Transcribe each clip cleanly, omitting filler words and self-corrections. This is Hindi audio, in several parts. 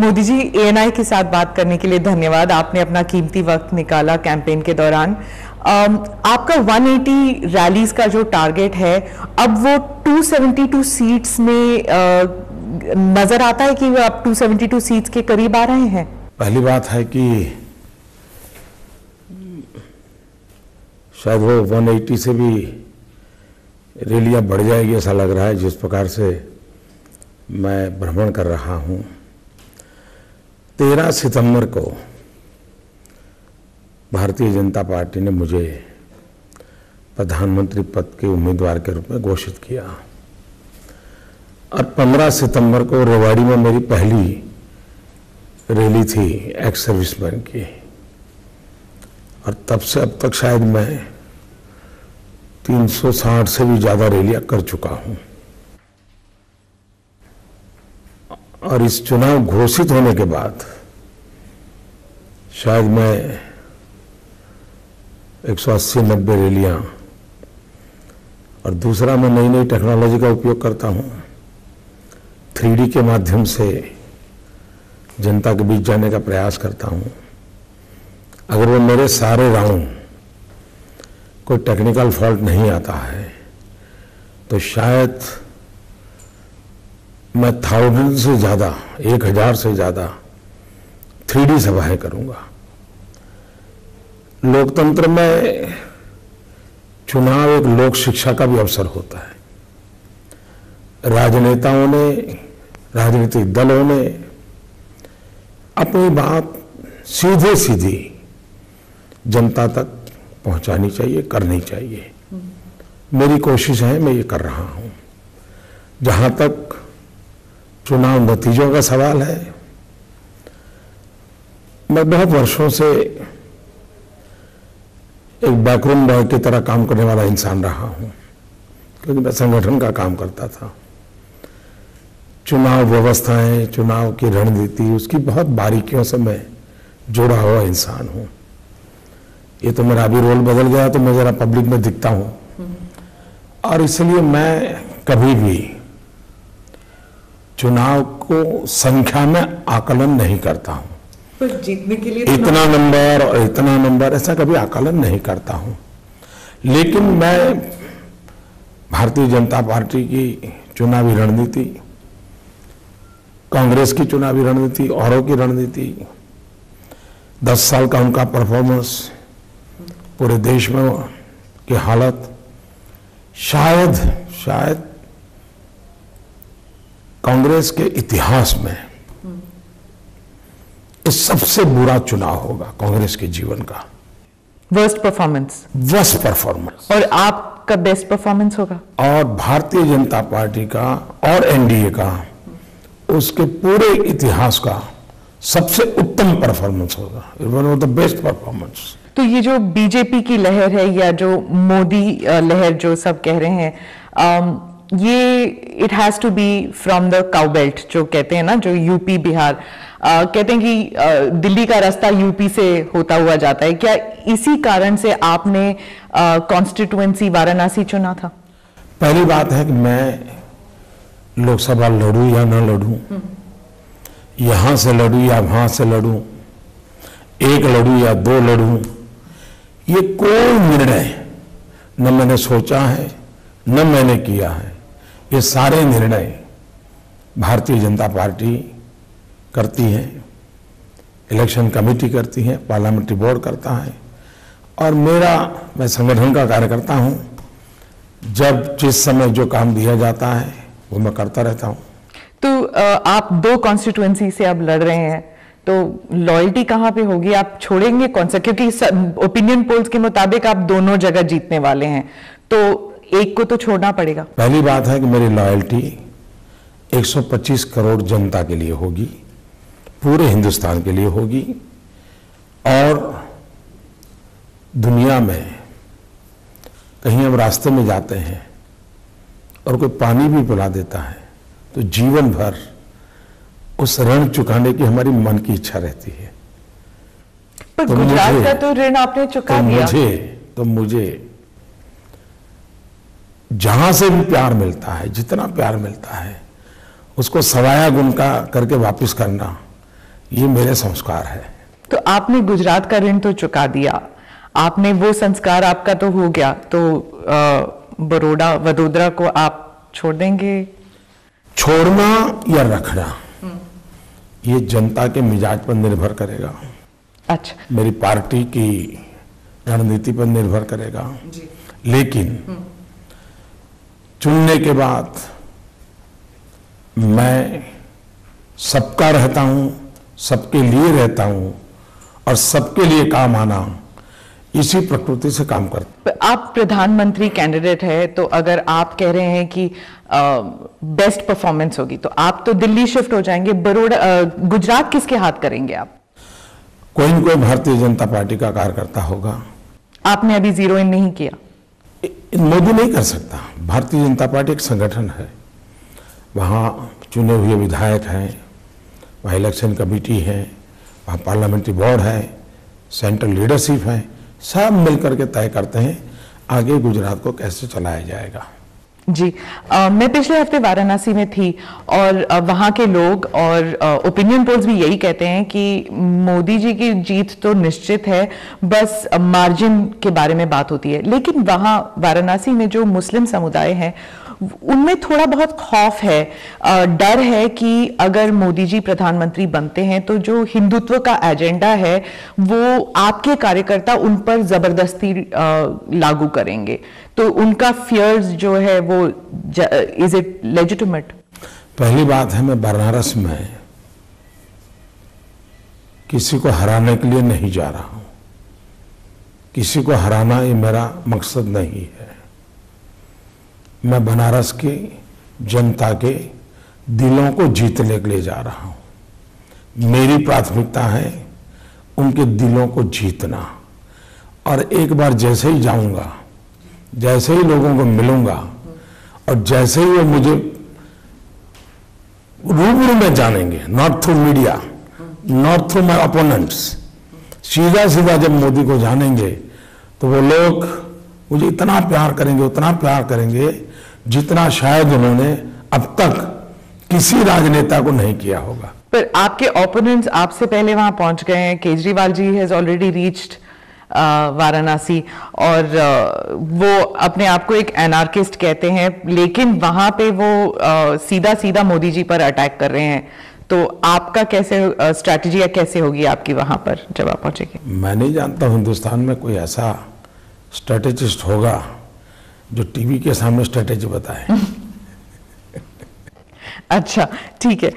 मोदी जी, एएनआई के साथ बात करने के लिए धन्यवाद। आपने अपना कीमती वक्त निकाला कैंपेन के दौरान। आपका 180 रैलीज का जो टारगेट है, अब वो 272 सीट्स में नजर आता है कि वो आप 272 सीट्स के करीब आ रहे हैं। पहली बात है कि शायद वो 180 से भी रैलियां बढ़ जाएगी ऐसा लग रहा है, जिस प्रकार से मैं भ्रमण कर रहा हूं। 13 सितंबर को भारतीय जनता पार्टी ने मुझे प्रधानमंत्री पद के उम्मीदवार के रूप में घोषित किया और 15 सितंबर को रेवाड़ी में मेरी पहली रैली थी एक्स सर्विसमैन की, और तब से अब तक शायद मैं 360 से भी ज्यादा रैलियां कर चुका हूं। और इस चुनाव घोषित होने के बाद शायद मैं 180-90 रैलियां, और दूसरा मैं नई नई टेक्नोलॉजी का उपयोग करता हूं। 3D के माध्यम से जनता के बीच जाने का प्रयास करता हूं। अगर वो मेरे सारे राउंड कोई टेक्निकल फॉल्ट नहीं आता है तो शायद मैं 1000 से ज्यादा, 1000 से ज्यादा 3D सभाएं करूंगा। लोकतंत्र में चुनाव एक लोक शिक्षा का भी अवसर होता है। राजनेताओं ने, राजनीतिक दलों ने अपनी बात सीधे सीधी जनता तक पहुंचानी चाहिए, करनी चाहिए। मेरी कोशिश है, मैं ये कर रहा हूं। जहां तक चुनाव नतीजों का सवाल है, मैं बहुत वर्षों से एक बैकरूम बॉय की तरह काम करने वाला इंसान रहा हूं, क्योंकि मैं संगठन का काम करता था। चुनाव व्यवस्थाएं, चुनाव की रणनीति, उसकी बहुत बारीकियों से मैं जुड़ा हुआ इंसान हूं। ये तो मेरा अभी रोल बदल गया तो मैं जरा पब्लिक में दिखता हूं, और इसलिए मैं कभी भी चुनाव को संख्या में आकलन नहीं करता हूं। पर जीतने के लिए इतना नंबर और इतना नंबर ऐसा कभी आकलन नहीं करता हूं। लेकिन मैं भारतीय जनता पार्टी की चुनावी रणनीति, कांग्रेस की चुनावी रणनीति, औरों की रणनीति, 10 साल का उनका परफॉर्मेंस, पूरे देश में की हालत, शायद कांग्रेस के इतिहास में ये सबसे बुरा चुनाव होगा कांग्रेस के जीवन का। Worst performance. और आपका बेस्ट परफॉर्मेंस होगा। और भारतीय जनता पार्टी का और एनडीए का, उसके पूरे इतिहास का सबसे उत्तम परफॉर्मेंस होगा, one of the best performance. तो ये जो बीजेपी की लहर है या जो मोदी लहर जो सब कह रहे हैं, ये it has to be from the cow belt जो कहते हैं ना, जो यूपी बिहार, कहते हैं कि दिल्ली का रास्ता यूपी से होता हुआ जाता है। क्या इसी कारण से आपने कॉन्स्टिट्यूएंसी वाराणसी चुना था? पहली बात है कि मैं लोकसभा लड़ूं या ना लड़ूं, यहां से लड़ूं या वहां से लड़ूं, एक लड़ूं या 2 लड़ूं, ये कोई निर्णय न मैंने सोचा है न मैंने किया है। ये सारे निर्णय भारतीय जनता पार्टी करती है, इलेक्शन कमेटी करती है, पार्लियामेंट्री बोर्ड करता है, और मैं संगठन का कार्य करता हूं। जब जिस समय जो काम दिया जाता है वो मैं करता रहता हूं। तो आप 2 कॉन्स्टिट्यूएंसी से अब लड़ रहे हैं, तो लॉयल्टी कहां पे होगी? आप छोड़ेंगे कौन सा? क्योंकि ओपिनियन पोल्स के मुताबिक आप दोनों जगह जीतने वाले हैं, तो एक को तो छोड़ना पड़ेगा। पहली बात है कि मेरी लॉयल्टी 125 करोड़ जनता के लिए होगी, पूरे हिंदुस्तान के लिए होगी। और दुनिया में कहीं हम रास्ते में जाते हैं और कोई पानी भी पिला देता है तो जीवन भर उस ऋण चुकाने की हमारी मन की इच्छा रहती है। पर गुजरात का तो ऋण आपने चुका दिया। तो मुझे जहां से भी प्यार मिलता है, जितना प्यार मिलता है, उसको सवाया गुण का करके वापस करना ये मेरे संस्कार है। तो आपने गुजरात का ऋण तो चुका दिया, आपने वो संस्कार आपका तो हो गया, तो बड़ौदा वडोदरा को आप छोड़ देंगे? छोड़ना या रखना ये जनता के मिजाज पर निर्भर करेगा। अच्छा, मेरी पार्टी की रणनीति पर निर्भर करेगा जी। लेकिन चुनने के बाद मैं सबका रहता हूं, सबके लिए रहता हूं और सबके लिए काम आना, इसी प्रकृति से काम करता। आप प्रधानमंत्री कैंडिडेट है, तो अगर आप कह रहे हैं कि बेस्ट परफॉर्मेंस होगी तो आप तो दिल्ली शिफ्ट हो जाएंगे, गुजरात किसके हाथ करेंगे आप? कोई न कोई भारतीय जनता पार्टी का कार्यकर्ता होगा। आपने अभी जीरो इन नहीं किया? मोदी नहीं कर सकता। भारतीय जनता पार्टी एक संगठन है, वहाँ चुने हुए विधायक हैं, वहाँ इलेक्शन कमेटी है, वहाँ पार्लियामेंट्री बोर्ड है, सेंट्रल लीडरशिप है, सब मिलकर के तय करते हैं आगे गुजरात को कैसे चलाया जाएगा। जी, मैं पिछले हफ्ते वाराणसी में थी और वहाँ के लोग और ओपिनियन पोल्स भी यही कहते हैं कि मोदी जी की जीत तो निश्चित है, बस मार्जिन के बारे में बात होती है। लेकिन वहाँ वाराणसी में जो मुस्लिम समुदाय है उनमें थोड़ा बहुत खौफ है, डर है कि अगर मोदी जी प्रधानमंत्री बनते हैं तो जो हिंदुत्व का एजेंडा है वो आपके कार्यकर्ता उन पर जबरदस्ती लागू करेंगे, तो उनका फियर्स जो है वो इज इट लेजिटिमेट? पहली बात है, मैं बनारस में किसी को हराने के लिए नहीं जा रहा हूं, किसी को हराना ये मेरा मकसद नहीं है। मैं बनारस की जनता के दिलों को जीतने के लिए जा रहा हूं। मेरी प्राथमिकता है उनके दिलों को जीतना, और एक बार जैसे ही जाऊंगा, जैसे ही लोगों को मिलूंगा और जैसे ही वो मुझे रूबरू में जानेंगे, not through media, not through my opponents, सीधा सीधा जब मोदी को जानेंगे तो वो लोग मुझे इतना प्यार करेंगे, उतना प्यार करेंगे जितना शायद उन्होंने अब तक किसी राजनेता को नहीं किया होगा। पर आपके ओपोनेंट्स आपसे पहले वहां पहुंच गए हैं। Kejriwal ji has already reached Varanasi और वो अपने आप को एक एनार्किस्ट कहते हैं, लेकिन वहां पे वो सीधा सीधा मोदी जी पर अटैक कर रहे हैं। तो आपका कैसे स्ट्रैटेजी या कैसे होगी आपकी वहां पर जब आप पहुंचेंगे? मैं नहीं जानता हिंदुस्तान में कोई ऐसा स्ट्रैटेजिस्ट होगा जो टीवी के सामने स्ट्रैटेजी बताए। अच्छा, ठीक है।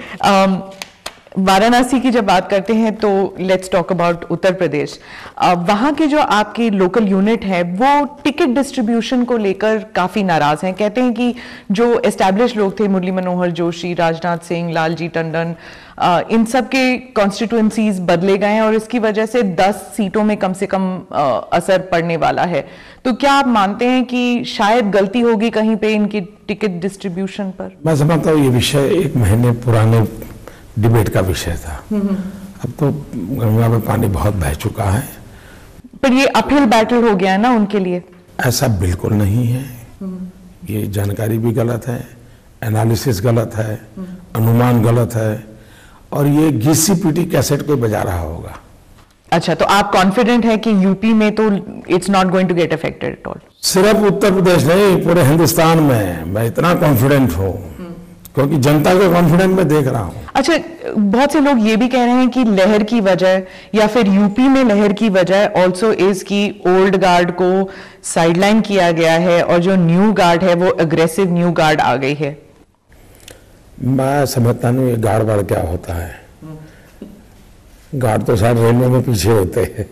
वाराणसी की जब बात करते हैं तो let's talk about Uttar Pradesh. वहां के जो आपकी लोकल यूनिट है वो टिकट डिस्ट्रीब्यूशन को लेकर काफी नाराज हैं। कहते हैं कि जो एस्टैब्लिश लोग थे, मुरली मनोहर जोशी, राजनाथ सिंह, लालजी टंडन, इन सब के कॉन्स्टिट्यूएंसीज बदले गए हैं और इसकी वजह से 10 सीटों में कम से कम असर पड़ने वाला है। तो क्या आप मानते हैं कि शायद गलती होगी कहीं पे इनकी टिकट डिस्ट्रीब्यूशन पर? मैं समझता हूँ ये विषय 1 महीने पुराने डिबेट का विषय था। अब तो गंगा में पानी बहुत बह चुका है। पर ये अपहिल बैटल हो गया है ना उनके लिए? ऐसा बिल्कुल नहीं है। ये जानकारी भी गलत है, एनालिसिस गलत है, अनुमान गलत है, और ये घिसी पीटी कैसेट कोई बजा रहा होगा। अच्छा, तो आप कॉन्फिडेंट है कि यूपी में तो it's not going to get affected at all? सिर्फ उत्तर प्रदेश नहीं, पूरे हिंदुस्तान में मैं इतना कॉन्फिडेंट हूँ क्योंकि जनता को कॉन्फिडेंट में देख रहा हूँ। अच्छा, बहुत से लोग ये भी कह रहे हैं कि लहर की वजह या फिर यूपी में लहर की वजह ऑल्सो इज की ओल्ड गार्ड को साइडलाइन किया गया है और जो न्यू गार्ड है वो अग्रेसिव न्यू गार्ड आ गई है। मैं समझता नहीं ये गार्ड वार्ड क्या होता है। गार्ड तो शायद रेलवे में पीछे होते हैं।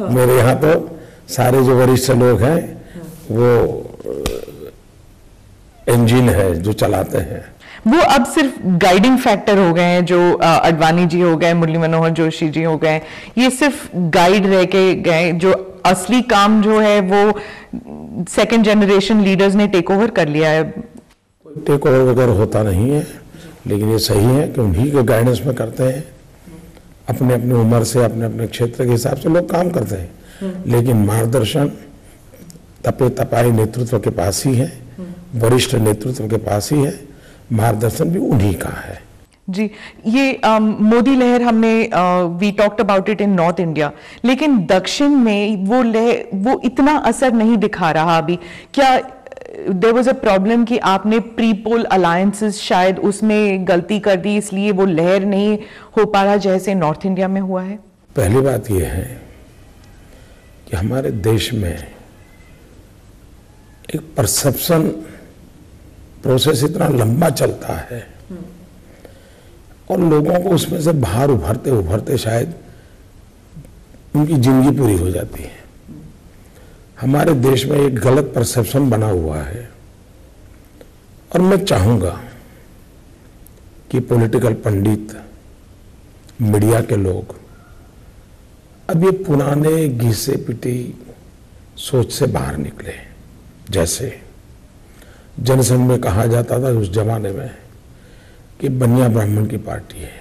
मेरे यहाँ तो सारे जो वरिष्ठ लोग हैं वो इंजन है जो चलाते हैं। वो अब सिर्फ गाइडिंग फैक्टर हो गए हैं, जो अडवाणी जी हो गए, मुरली मनोहर जोशी जी हो गए, ये सिर्फ गाइड रह के गए। जो असली काम जो है वो सेकंड जनरेशन लीडर्स ने टेक ओवर कर लिया है। टेक ओवर वगैरह होता नहीं है, लेकिन ये सही है कि उन्हीं के गाइडेंस में करते हैं। अपने अपने उम्र से, अपने अपने क्षेत्र के हिसाब से लोग काम करते हैं, लेकिन मार्गदर्शन तपे तपाई नेतृत्व के पास ही है, वरिष्ठ नेतृत्व के पास ही है, मार्गदर्शन भी उन्हीं का है। जी, ये मोदी लहर हमने we talked about it in North India, लेकिन दक्षिण में वो लहर वो इतना असर नहीं दिखा रहा अभी। क्या देयर वाज अ प्रॉब्लम कि आपने प्री पोल अलायंसेस शायद उसमें गलती कर दी, इसलिए वो लहर नहीं हो पा रहा जैसे नॉर्थ इंडिया में हुआ है? पहली बात यह है कि हमारे देश में एक परसेप्शन प्रोसेस इतना लंबा चलता है और लोगों को उसमें से बाहर उभरते उभरते शायद उनकी जिंदगी पूरी हो जाती है। हमारे देश में एक गलत परसेप्शन बना हुआ है और मैं चाहूंगा कि पॉलिटिकल पंडित, मीडिया के लोग अब ये पुराने घिसे पिटी सोच से बाहर निकले। जैसे जनसंघ में कहा जाता था उस जमाने में कि बनिया ब्राह्मण की पार्टी है,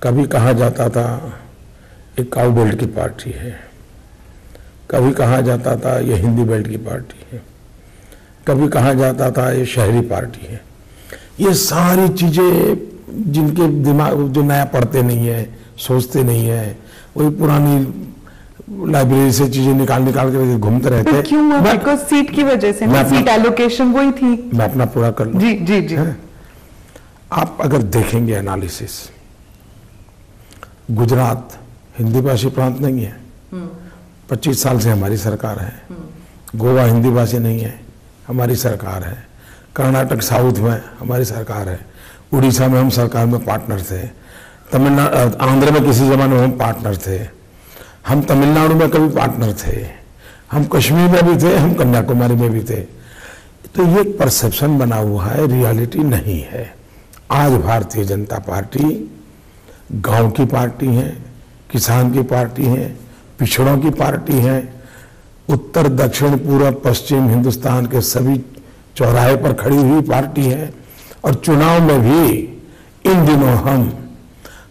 कभी कहा जाता था एक काउ बेल्ट की पार्टी है, कभी कहा जाता था ये हिंदी बेल्ट की पार्टी है, कभी कहा जाता था ये शहरी पार्टी है। ये सारी चीजें जिनके दिमाग जो नया पढ़ते नहीं है, सोचते नहीं है, वही पुरानी लाइब्रेरी से चीजें निकाल के घूमते रहते हैं। क्यों? बिकॉज़ सीट की वजह से ना, सीट एलोकेशन वही थी। मैं अपना पूरा कर लूं। जी जी जी। आप अगर देखेंगे एनालिसिस, गुजरात हिंदी भाषी प्रांत नहीं है, 25 साल से हमारी सरकार है। गोवा हिंदी भाषी नहीं है, हमारी सरकार है। कर्नाटक साउथ में हमारी सरकार है। उड़ीसा में हम सरकार में पार्टनर थे। तमिलनाडु, आंध्र में किसी जमाने में हम पार्टनर थे। हम तमिलनाडु में कभी पार्टनर थे। हम कश्मीर में भी थे, हम कन्याकुमारी में भी थे। तो ये परसेप्शन बना हुआ है, रियलिटी नहीं है। आज भारतीय जनता पार्टी गांव की पार्टी है, किसान की पार्टी है, पिछड़ों की पार्टी है। उत्तर, दक्षिण, पूर्व, पश्चिम हिंदुस्तान के सभी चौराहे पर खड़ी हुई पार्टी है। और चुनाव में भी इन दिनों हम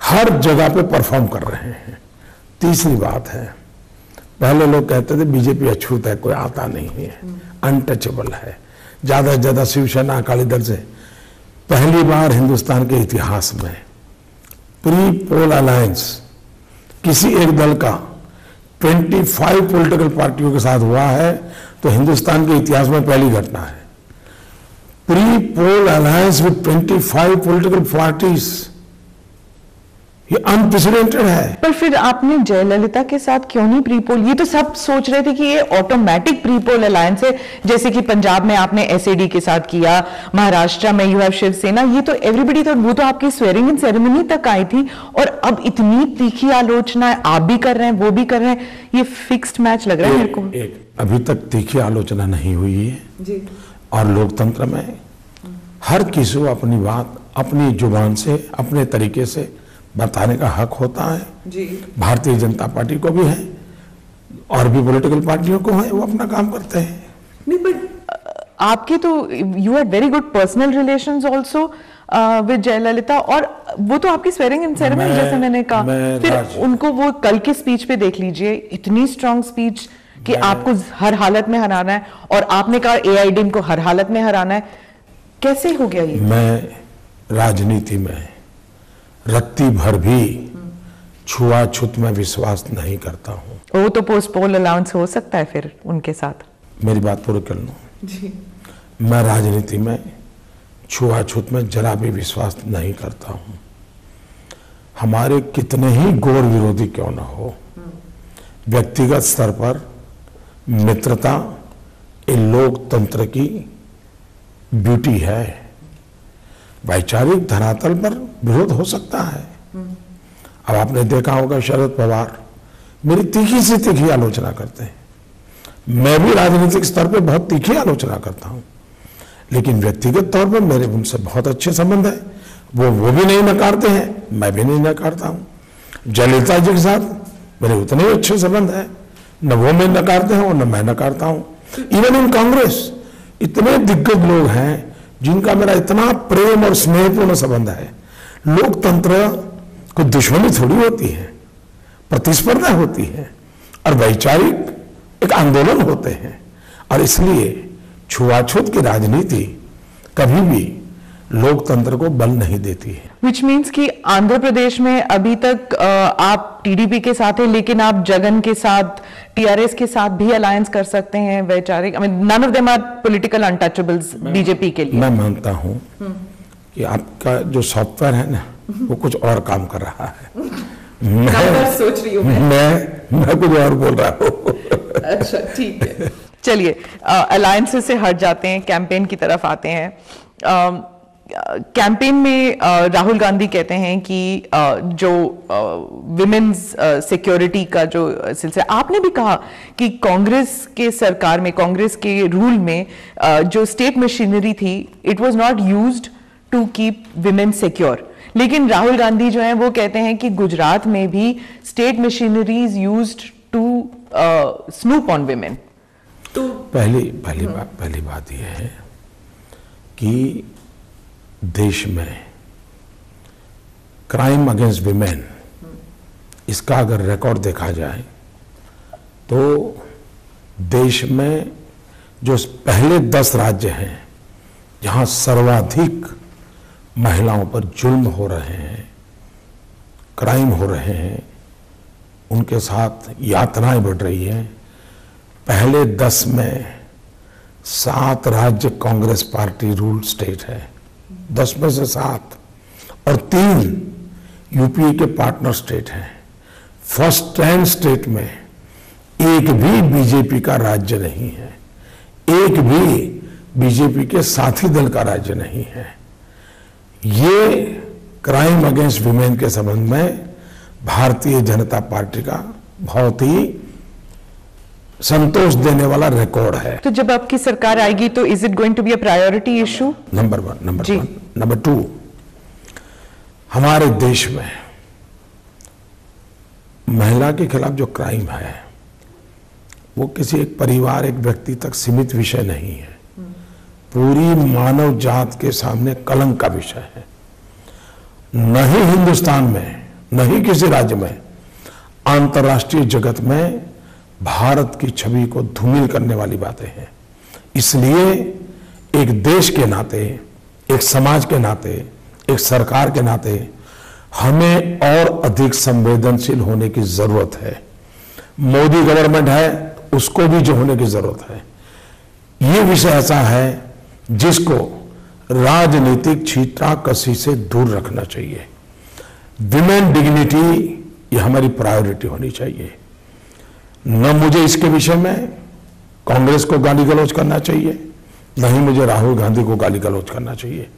हर जगह पे परफॉर्म कर रहे हैं। तीसरी बात है, पहले लोग कहते थे बीजेपी अछूत है, कोई आता नहीं है, अनटचेबल है, ज्यादा से ज्यादा शिवसेना अकाली दल से। पहली बार हिंदुस्तान के इतिहास में प्री पोल अलायंस किसी एक दल का 25 पॉलिटिकल पार्टियों के साथ हुआ है, तो हिंदुस्तान के इतिहास में पहली घटना है। Pre poll alliance with 25 political parties, ये अनप्रेसिडेंटेड है। पर फिर आपने जयललिता के साथ क्यों नहीं प्री पोल? ये तो सब सोच रहे थे कि ये ऑटोमेटिक प्री पोल अलायंस है, जैसे कि पंजाब में आपने एसएडी के साथ किया, महाराष्ट्र में यू हैव शिवसेना। ये तो एवरीबडी थॉट, वो तो आपकी स्वेरिंग इन सेरेमनी तक आई थी। और अब इतनी तीखी आलोचना आप भी कर रहे हैं, वो भी कर रहे हैं। ये फिक्स्ड मैच लग रहा है मेरे को। अभी तक तीखी आलोचना नहीं हुई है जी। और लोकतंत्र में हर किसी को अपनी बात अपनी जुबान से, अपने तरीके से बताने का हक होता है जी। भारतीय जनता पार्टी को भी है और भी पॉलिटिकल पार्टियों को है, वो अपना काम करते हैं। नहीं, पर आपके तो you had very good personal relations also with Jayalalithaa, और वो तो आपकी स्वेरिंग इन सेरेमनी जैसे मैंने कहा। फिर उनको वो कल के स्पीच पे देख लीजिए, इतनी स्ट्रांग स्पीच कि आपको हर हालत में हराना है, और आपने कहा एआईएडीएम को हर हालत में हराना है। कैसे हो गया ये? मैं राजनीति में रत्ती भर भी छुआछूत में विश्वास नहीं करता हूं। वो तो पोस्ट पोल अलाउंस हो सकता है फिर उनके साथ। मेरी बात पूरी कर लो जी। मैं राजनीति में छुआछूत में जरा भी विश्वास नहीं करता हूं। हमारे कितने ही गौर विरोधी क्यों ना हो, व्यक्तिगत स्तर पर मित्रता ये लोकतंत्र की ब्यूटी है। वैचारिक धरातल पर विरोध हो सकता है। अब आपने देखा होगा शरद पवार मेरी तीखी से तीखी आलोचना करते हैं। मैं भी राजनीतिक स्तर पर बहुत तीखी आलोचना करता हूं, लेकिन व्यक्तिगत तौर पर मेरे उनसे बहुत अच्छे संबंध है। वो भी नहीं नकारते हैं, मैं भी नहीं नकारता हूं। जयललिता जी के साथ मेरे उतने ही अच्छे संबंध है, न वो मैं नकारते हैं और न मैं नकारता हूं। इवन इन कांग्रेस इतने दिग्गज लोग हैं जिनका मेरा इतना प्रेम और स्नेहपूर्ण संबंध है। लोकतंत्र को दुश्मनी थोड़ी होती है, प्रतिस्पर्धा होती है और वैचारिक एक आंदोलन होते हैं। और इसलिए छुआछूत की राजनीति कभी भी लोकतंत्र को बल नहीं देती है। विच मीन्स कि आंध्र प्रदेश में अभी तक आप टीडीपी के साथ हैं, लेकिन आप जगन के साथ, टीआरएस के साथ भी अलायंस कर सकते हैं। वैचारिक, I mean none of them are political untouchables BJP के लिए। मैं मानता हूं कि आपका जो सॉफ्टवेयर है ना, वो कुछ और काम कर रहा है। मैं सोच रही हूँ, मैं कुछ और बोल रहा हूँ। अच्छा, ठीक है। चलिए, अलायंसेस से हट जाते हैं, कैंपेन की तरफ आते हैं। कैंपेन में राहुल गांधी कहते हैं कि जो विमेन्स सिक्योरिटी का जो सिलसिला, आपने भी कहा कि कांग्रेस के सरकार में, कांग्रेस के रूल में जो स्टेट मशीनरी थी, it was not used to keep women secure. लेकिन राहुल गांधी जो है वो कहते हैं कि गुजरात में भी state machinery is used to snoop on women. तो पहली बात यह है कि देश में क्राइम अगेंस्ट विमेन, इसका अगर रिकॉर्ड देखा जाए तो देश में जो पहले 10 राज्य हैं जहां सर्वाधिक महिलाओं पर जुल्म हो रहे हैं, क्राइम हो रहे हैं, उनके साथ यातनाएं बढ़ रही हैं, पहले 10 में 7 राज्य कांग्रेस पार्टी रूल स्टेट है, 10 में से 7, और 3 यूपीए के पार्टनर स्टेट हैं। फर्स्ट 10 स्टेट में एक भी बीजेपी का राज्य नहीं है, एक भी बीजेपी के साथी दल का राज्य नहीं है। ये क्राइम अगेंस्ट विमेन के संबंध में भारतीय जनता पार्टी का बहुत ही संतोष देने वाला रिकॉर्ड है। तो जब आपकी सरकार आएगी तो is it going to be a priority issue? Number 1। Number 2, हमारे देश में महिला के खिलाफ जो क्राइम है वो किसी एक परिवार, एक व्यक्ति तक सीमित विषय नहीं है, पूरी मानव जात के सामने कलंक का विषय है। न ही हिंदुस्तान में, न ही किसी राज्य में, अंतर्राष्ट्रीय जगत में भारत की छवि को धूमिल करने वाली बातें हैं। इसलिए एक देश के नाते, एक समाज के नाते, एक सरकार के नाते हमें और अधिक संवेदनशील होने की जरूरत है। मोदी गवर्नमेंट है, उसको भी जो होने की जरूरत है। ये विषय ऐसा है जिसको राजनीतिक छींटाकशी से दूर रखना चाहिए। विमेन डिग्निटी ये हमारी प्रायोरिटी होनी चाहिए। न मुझे इसके विषय में कांग्रेस को गाली गलौज करना चाहिए, न ही मुझे राहुल गांधी को गाली गलौज करना चाहिए,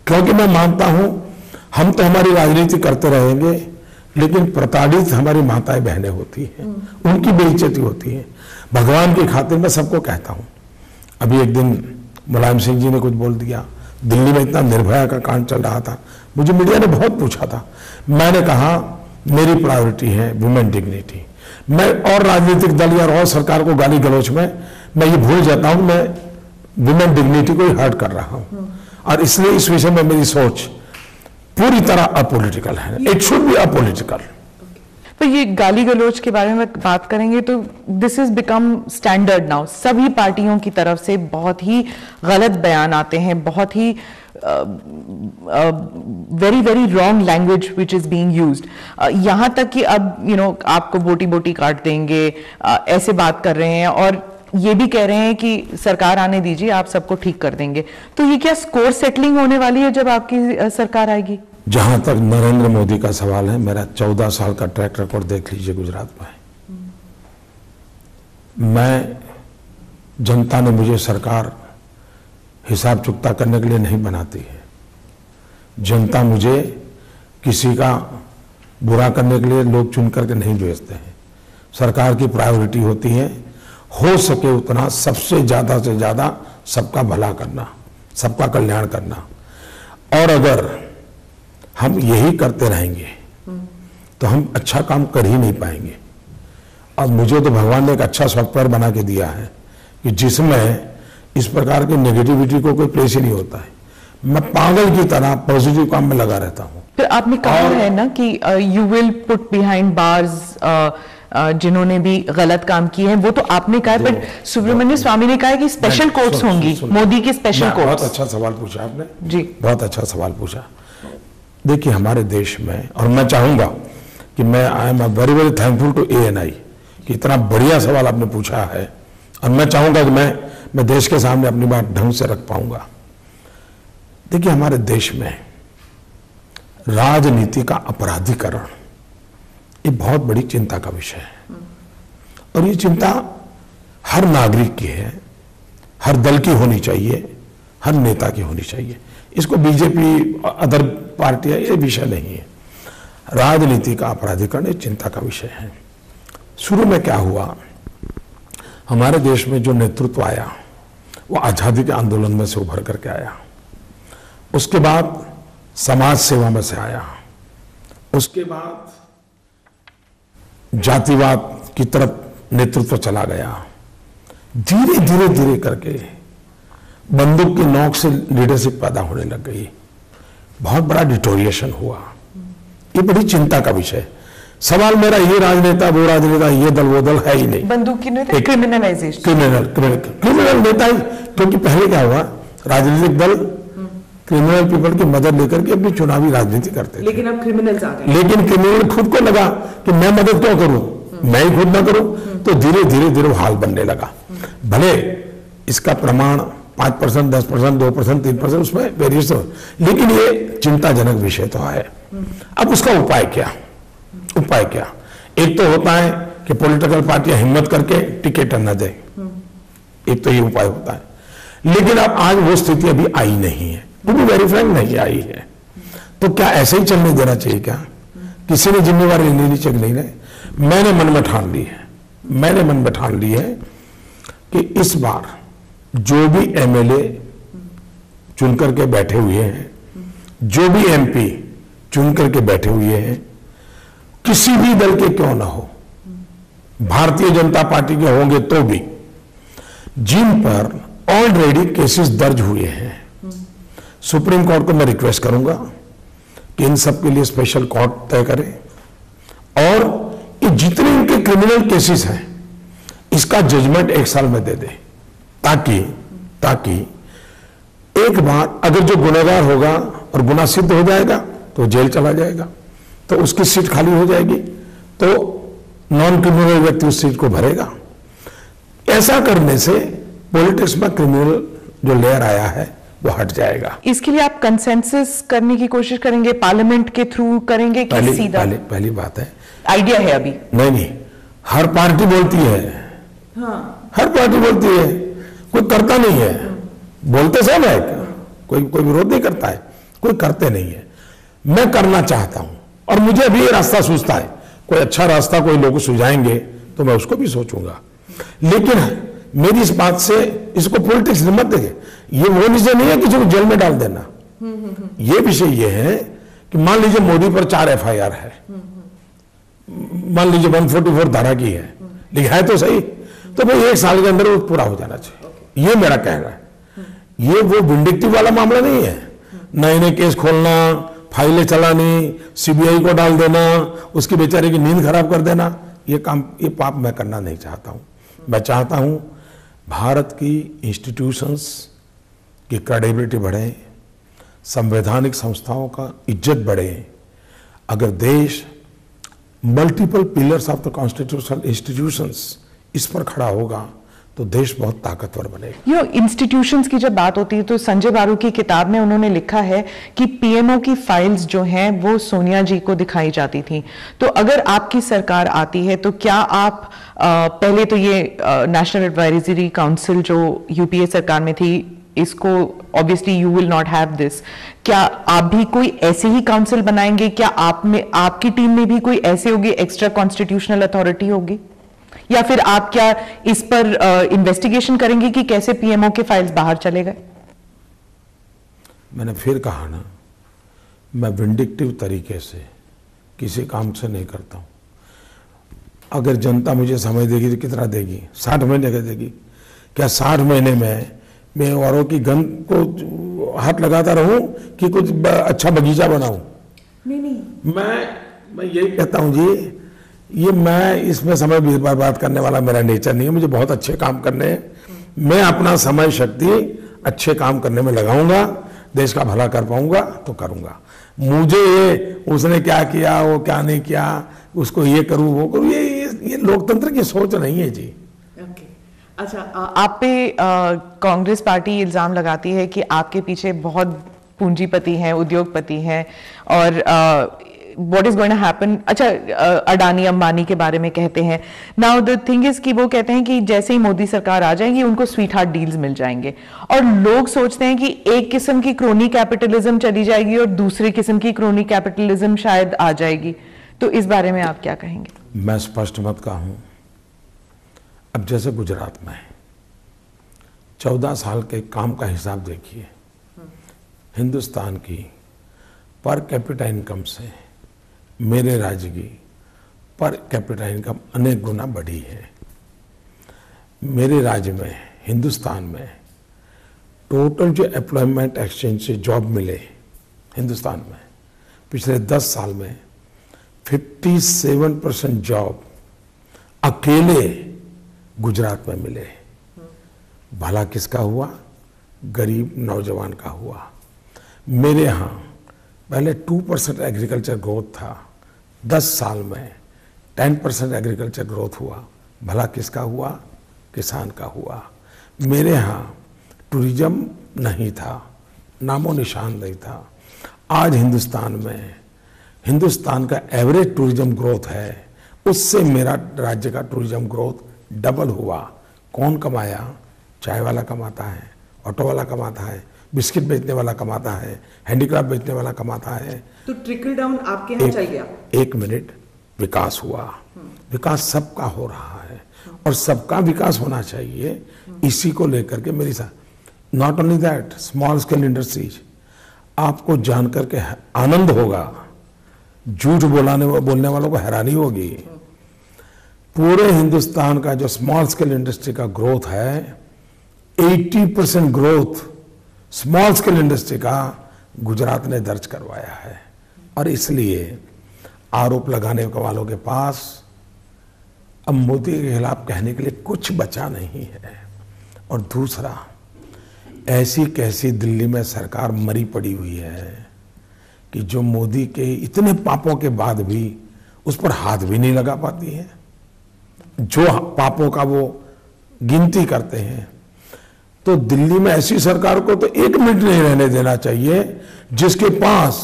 क्योंकि मैं मानता हूं हम तो हमारी राजनीति करते रहेंगे, लेकिन प्रताड़ित हमारी माताएं बहनें होती हैं, उनकी बेइज्जती होती है। भगवान की खातिर मैं सबको कहता हूं। अभी एक दिन मुलायम सिंह जी ने कुछ बोल दिया, दिल्ली में इतना निर्भया का कांड चल रहा था, मुझे मीडिया ने बहुत पूछा था, मैंने कहा मेरी प्रायोरिटी है विमेन डिग्निटी। मैं और राजनीतिक दल या और सरकार को गाली गलौज में मैं ये भूल जाता हूं, मैं विमेन डिग्निटी को ही हर्ट कर रहा हूं, और इसलिए इस विषय में मेरी सोच पूरी तरह अपोलिटिकल है। It should be apolitical. तो ये गाली गलौज के बारे में बात करेंगे तो this is become standard now. सभी पार्टियों की तरफ से बहुत ही गलत बयान आते हैं, बहुत ही very very wrong language which is being used. यहां तक कि अब आपको बोटी बोटी काट देंगे, ऐसे बात कर रहे हैं, और ये भी कह रहे हैं कि सरकार आने दीजिए, आप सबको ठीक कर देंगे। तो ये क्या स्कोर सेटलिंग होने वाली है जब आपकी सरकार आएगी? जहां तक नरेंद्र मोदी का सवाल है, मेरा 14 साल का ट्रैक रिकॉर्ड देख लीजिए गुजरात में। मैं, जनता ने मुझे सरकार हिसाब चुकता करने के लिए नहीं बनाती है। जनता मुझे किसी का बुरा करने के लिए लोग चुन करके नहीं भेजते हैं। सरकार की प्रायोरिटी होती है हो सके उतना सबसे ज्यादा से ज्यादा सबका भला करना, सबका कल्याण करना। और अगर हम यही करते रहेंगे तो हम अच्छा काम कर ही नहीं पाएंगे। और मुझे तो भगवान ने एक अच्छा सॉफ्टवेयर बना के दिया है कि जिसमें इस प्रकार की नेगेटिविटी को कोई प्लेस ही नहीं होता है। मैं पागल की तरह पॉजिटिव काम में लगा रहता हूं। फिर आपने कहा है ना कि you will put behind bars जिन्होंने भी गलत काम किए हैं, वो तो आपने कहा है, बट सुब्रमण्य स्वामी ने कहा है कि स्पेशल कोर्ट्स होंगी, मोदी की स्पेशल कोर्ट्स। बहुत अच्छा सवाल पूछा आपने जी, बहुत अच्छा सवाल पूछा। देखिए हमारे देश में, और मैं चाहूंगा कि मैं I am very very thankful to ANI कि इतना बढ़िया सवाल आपने पूछा है, और मैं चाहूंगा कि मैं देश के सामने अपनी बात ढंग से रख पाऊंगा। देखिए हमारे देश में राजनीति का अपराधीकरण ये बहुत बड़ी चिंता का विषय है, और ये चिंता हर नागरिक की है, हर दल की होनी चाहिए, हर नेता की होनी चाहिए। इसको बीजेपी अदर पार्टियां, ये विषय नहीं है। राजनीति का अपराधीकरण ये चिंता का विषय है। शुरू में क्या हुआ, हमारे देश में जो नेतृत्व आया वो आजादी के आंदोलन में से उभर करके आया, उसके बाद समाज सेवा में से आया, उसके बाद जातिवाद की तरफ नेतृत्व चला गया, धीरे धीरे धीरे करके बंदूक की नोक से लीडरशिप पैदा होने लग गई, बहुत बड़ा डिटोरिएशन हुआ। ये बड़ी चिंता का विषय। सवाल मेरा ये राजनेता वो राजनेता, ये दल वो दल है ही नहीं। बंदूक की क्रिमिनलाइजेशन, क्रिमिनल नेता ही, क्योंकि पहले क्या हुआ, राजनीतिक दल क्रिमिनल पीपल की मदद लेकर के अपनी चुनावी राजनीति करते थे। लेकिन अब क्रिमिनल्स आ गए। लेकिन क्रिमिनल खुद को लगा कि मैं मदद क्यों करूं, मैं ही खुद ना करूं, तो धीरे धीरे धीरे वो हाल बनने लगा। भले इसका प्रमाण 5%, 10%, 2%, 3% उसमें वेरिएशन हो, लेकिन ये चिंताजनक विषय तो है। अब उसका उपाय क्या? उपाय क्या? एक तो होता है कि पॉलिटिकल पार्टियां हिम्मत करके टिकट न दे, एक तो ये उपाय होता है। लेकिन अब आज वो स्थिति अभी आई नहीं है, वो भी वेरी फ्रैंक नहीं आई है। तो क्या ऐसे ही चलने देना चाहिए? क्या किसी ने जिम्मेवारी लेनी चाहिए? नहीं नहीं, मैंने मन में ठान ली है कि इस बार जो भी MLA चुन करके बैठे हुए हैं, जो भी MP चुन करके बैठे हुए हैं, किसी भी दल के क्यों ना हो, भारतीय जनता पार्टी के होंगे तो भी, जिन पर ऑलरेडी केसेस दर्ज हुए हैं, सुप्रीम कोर्ट को मैं रिक्वेस्ट करूंगा कि इन सब के लिए स्पेशल कोर्ट तय करें, और ये जितने इनके क्रिमिनल केसेस हैं इसका जजमेंट 1 साल में दे दे, ताकि एक बार अगर जो गुनहगार होगा और गुनाह सिद्ध हो जाएगा तो जेल चला जाएगा, तो उसकी सीट खाली हो जाएगी, तो नॉन क्रिमिनल व्यक्ति उस सीट को भरेगा। ऐसा करने से पॉलिटिक्स में क्रिमिनल जो लेयर आया है वो हट जाएगा। इसके लिए आप कंसेंसस करने की कोशिश करेंगे, पार्लियामेंट के थ्रू करेंगे कि सीधा? पहली बात है, आइडिया है अभी नहीं, हर पार्टी बोलती है, हाँ, हर पार्टी बोलती है, कोई करता नहीं है। बोलते सब है, कोई विरोध नहीं करता है, कोई करते नहीं है। मैं करना चाहता हूं, और मुझे अभी ये रास्ता सूझता है, कोई अच्छा रास्ता कोई लोग सुझाएंगे तो मैं उसको भी सोचूंगा। लेकिन मेरी इस बात से इसको पॉलिटिक्स मत देंगे, ये वो विषय नहीं है किसी को जेल में डाल देना। ये विषय ये है कि मान लीजिए मोदी पर 4 FIR है, मान लीजिए 144 धारा की है, लेकिन है तो सही, तो भाई 1 साल के अंदर वो पूरा हो जाना चाहिए, ये मेरा कहना है। ये वो विंडिक्टिव वाला मामला नहीं है, नए नए केस खोलना, फाइलें चलानी, CBI को डाल देना, उसकी बेचारे की नींद खराब कर देना, ये पाप मैं करना नहीं चाहता हूं। मैं चाहता हूं भारत की इंस्टीट्यूशंस की क्रेडिबिलिटी बढ़े, संवैधानिक संस्थाओं का इज्जत बढ़े। अगर देश multiple pillars of the constitutional institutions इस पर खड़ा होगा तो देश बहुत ताकतवर बनेगा। ये इंस्टीट्यूशंस की जब बात होती है तो संजय बारू की किताब में उन्होंने लिखा है कि PMO की फाइल्स जो हैं वो सोनिया जी को दिखाई जाती थी। तो अगर आपकी सरकार आती है तो क्या आप पहले तो ये नेशनल एडवाइजरी काउंसिल जो UPA सरकार में थी, इसको obviously you will not have this, क्या आप भी कोई ऐसे ही काउंसिल बनाएंगे? क्या आप में, आपकी टीम में भी कोई ऐसे होगी, एक्स्ट्रा कॉन्स्टिट्यूशनल अथॉरिटी होगी, या फिर आप क्या इस पर इन्वेस्टिगेशन करेंगे कि कैसे PMO के फाइल्स बाहर चले गए? मैंने फिर कहा ना, मैं विंडिक्टिव तरीके से किसी काम से नहीं करता हूं। अगर जनता मुझे समय देगी तो कितना देगी? 60 महीने का देगी। क्या 60 महीने में मैं औरों की गंद को हाथ लगाता रहूं कि कुछ अच्छा बगीचा बनाऊं? नहीं, मैं यही कहता हूं जी ये मैं इसमें समय बर्बाद करने वाला मेरा नेचर नहीं है। मुझे बहुत अच्छे काम करने हैं। मैं अपना समय शक्ति अच्छे काम करने में लगाऊंगा, देश का भला कर पाऊंगा तो करूंगा। मुझे ये उसने क्या किया, वो क्या नहीं किया, उसको ये करूं वो करूं, ये लोकतंत्र की सोच नहीं है जी। अच्छा, आप पे कांग्रेस पार्टी इल्जाम लगाती है कि आपके पीछे बहुत पूंजीपति हैं, उद्योगपति हैं, और what is going to happen. अच्छा, अडानी अंबानी के बारे में कहते हैं। नाउ द थिंग इज कि वो कहते हैं कि जैसे ही मोदी सरकार आ जाएगी उनको स्वीट हार्ट डील्स मिल जाएंगे, और लोग सोचते हैं कि एक किस्म की क्रोनी कैपिटलिज्म चली जाएगी और दूसरी किस्म की क्रोनी कैपिटलिज्म शायद आ जाएगी। तो इस बारे में आप क्या कहेंगे? मैं स्पष्ट मत कहूं। अब जैसे गुजरात में 14 साल के काम का हिसाब देखिए, हिंदुस्तान की पर कैपिटा इनकम से मेरे राज्य की पर कैपिटा इनकम अनेक गुना बढ़ी है। मेरे राज्य में, हिंदुस्तान में टोटल जो एम्प्लॉयमेंट एक्सचेंज से जॉब मिले हिंदुस्तान में पिछले 10 साल में 57% जॉब अकेले गुजरात में मिले। भला किसका हुआ? गरीब नौजवान का हुआ। मेरे यहाँ पहले 2% एग्रीकल्चर ग्रोथ था, 10 साल में 10% एग्रीकल्चर ग्रोथ हुआ। भला किसका हुआ? किसान का हुआ। मेरे यहाँ टूरिज्म नहीं था, नामो निशान नहीं था। आज हिंदुस्तान में हिंदुस्तान का एवरेज टूरिज्म ग्रोथ है, उससे मेरा राज्य का टूरिज्म ग्रोथ डबल हुआ। कौन कमाया? चाय वाला कमाता है, ऑटो वाला कमाता है, बिस्किट बेचने वाला कमाता है, हैंडीक्राफ्ट बेचने वाला कमाता है। तो ट्रिकल डाउन आपके यहाँ चल गया। एक मिनट, विकास हुआ। विकास सबका हो रहा है और सबका विकास होना चाहिए। इसी को लेकर के मेरी साथ not only that, small scale industries, आपको जानकर के आनंद होगा, झूठ बोलने वालों को हैरानी होगी। पूरे हिंदुस्तान का जो स्मॉल स्केल इंडस्ट्री का ग्रोथ है, 80% ग्रोथ स्मॉल स्केल इंडस्ट्री का गुजरात ने दर्ज करवाया है। और इसलिए आरोप लगाने वालों के पास अब मोदी के खिलाफ कहने के लिए कुछ बचा नहीं है। और दूसरा, ऐसी कैसी दिल्ली में सरकार मरी पड़ी हुई है कि जो मोदी के इतने पापों के बाद भी उस पर हाथ भी नहीं लगा पाती है। जो पापों का वो गिनती करते हैं, तो दिल्ली में ऐसी सरकार को तो 1 मिनट नहीं रहने देना चाहिए जिसके पास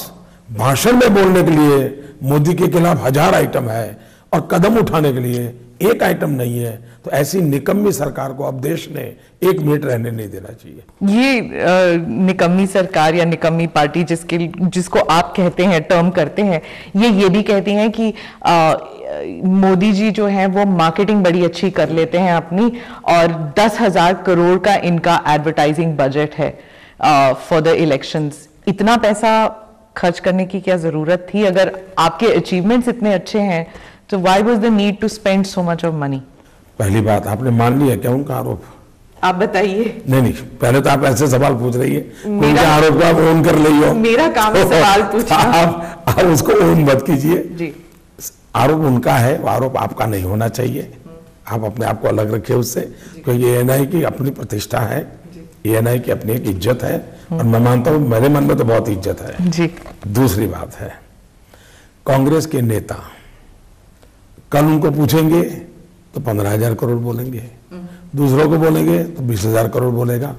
भाषण में बोलने के लिए मोदी के खिलाफ 1000 आइटम है और कदम उठाने के लिए 1 आइटम नहीं है। तो ऐसी निकम्मी सरकार को अब देश ने 1 मिनट रहने नहीं देना चाहिए। ये निकम्मी सरकार या निकम्मी पार्टी जिसको आप कहते हैं, टर्म करते हैं, ये भी कहती हैं कि मोदी जी जो हैं वो मार्केटिंग बड़ी अच्छी कर लेते हैं अपनी, और 10,000 करोड़ का इनका एडवर्टाइजिंग बजट है फॉर द इलेक्शंस। इतना पैसा खर्च करने की क्या जरूरत थी? अगर आपके अचीवमेंट्स इतने अच्छे हैं तो why was the need to spend so much of money? पहली बात, आपने मान लिया क्या उनका आरोप? आप बताइए। नहीं, पहले तो आप ऐसे सवाल पूछ रही है, उनके आरोप को आप ओन कर रही हो। मेरा काम है सवाल पूछना। आप उसको ओन मत कीजिए जी। आरोप उनका है, वो आरोप आपका नहीं होना चाहिए। आप अपने आप को अलग रखिए उससे, क्योंकि ये एएनआई की अपनी प्रतिष्ठा है, एएनआई की अपनी एक इज्जत है, और मैं मानता हूं मेरे मन में तो बहुत इज्जत है जी। दूसरी बात है, कांग्रेस के नेता कल उनको पूछेंगे तो 15,000 करोड़ बोलेंगे, दूसरों को बोलेंगे तो 20,000 करोड़ बोलेगा।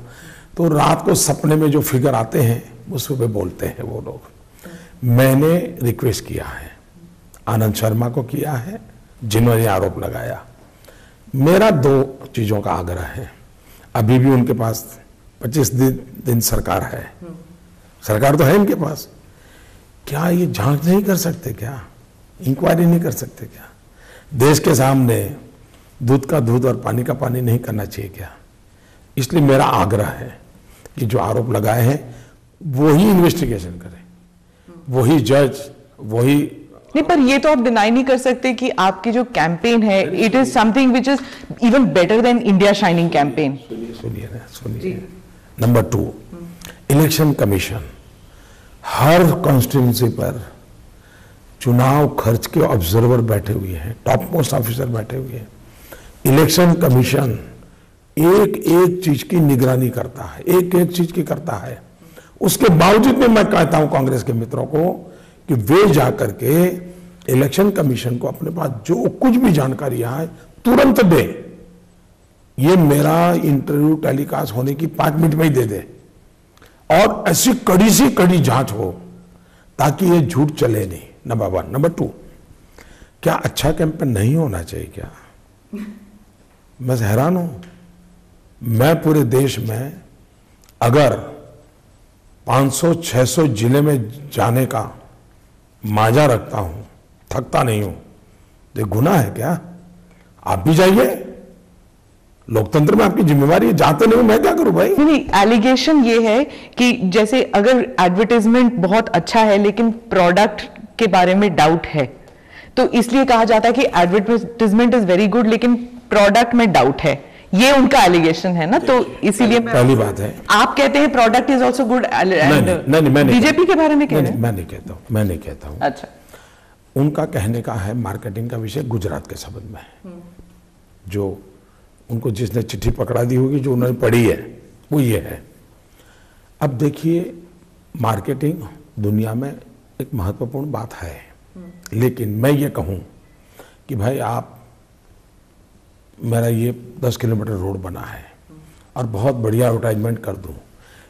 तो रात को सपने में जो फिगर आते हैं वो सुबह बोलते हैं वो लोग। मैंने रिक्वेस्ट किया है, आनंद शर्मा को किया है, जिन्होंने आरोप लगाया। मेरा 2 चीजों का आग्रह है। अभी भी उनके पास 25 दिन सरकार है, सरकार तो है इनके पास, क्या ये जांच नहीं कर सकते? क्या इंक्वायरी नहीं कर सकते? क्या देश के सामने दूध का दूध और पानी का पानी नहीं करना चाहिए क्या? इसलिए मेरा आग्रह है कि जो आरोप लगाए हैं वो ही इन्वेस्टिगेशन करें, वही जज, वही। नहीं, पर ये तो आप डिनाई नहीं कर सकते कि आपकी जो कैंपेन है, it is something which is even better than India shining campaign. सुनिए। नंबर 2, इलेक्शन कमीशन हर कॉन्स्टिट्यूंसी पर चुनाव खर्च के ऑब्जर्वर बैठे हुए हैं, टॉप मोस्ट ऑफिसर बैठे हुए हैं। इलेक्शन कमीशन एक एक चीज की निगरानी करता है, एक एक चीज की करता है। उसके बावजूद भी मैं कहता हूं कांग्रेस के मित्रों को कि वे जाकर के इलेक्शन कमीशन को अपने पास जो कुछ भी जानकारियां है तुरंत दे। ये मेरा इंटरव्यू टेलीकास्ट होने की 5 मिनट में ही दे दे और ऐसी कड़ी सी कड़ी जांच हो ताकि ये झूठ चले नहीं। नंबर 1। नंबर 2, क्या अच्छा कैंपेन नहीं होना चाहिए क्या? मैं हैरान हूं। मैं पूरे देश में अगर 500-600 जिले में जाने का माजा रखता हूं, थकता नहीं हूं, तो गुनाह है क्या? आप भी जाइए, लोकतंत्र में आपकी जिम्मेवारी है। जाते नहीं, मैं क्या करूं भाई? नहीं, एलिगेशन ये है कि जैसे अगर एडवर्टाइजमेंट बहुत अच्छा है लेकिन प्रोडक्ट के बारे में डाउट है, तो इसलिए कहा जाता है कि एडवर्टाइजमेंट इज वेरी गुड लेकिन प्रोडक्ट में डाउट है। ये उनका एलिगेशन है ना, तो इसीलिए पहली बात है, आप कहते हैं प्रोडक्ट इज ऑल्सो गुड। नहीं, बीजेपी के बारे में कह रहे हैं? मैं नहीं कहता हूं। अच्छा, उनका कहने का है मार्केटिंग का विषय गुजरात के संबंध में है। जो उनको जिसने चिट्ठी पकड़ा दी होगी, जो उन्होंने पढ़ी है, वो ये है। अब देखिए, मार्केटिंग दुनिया में एक महत्वपूर्ण बात है, लेकिन मैं ये कहूं कि भाई आप, मेरा ये 10 किलोमीटर रोड बना है और बहुत बढ़िया एडवर्टाइजमेंट कर दूं,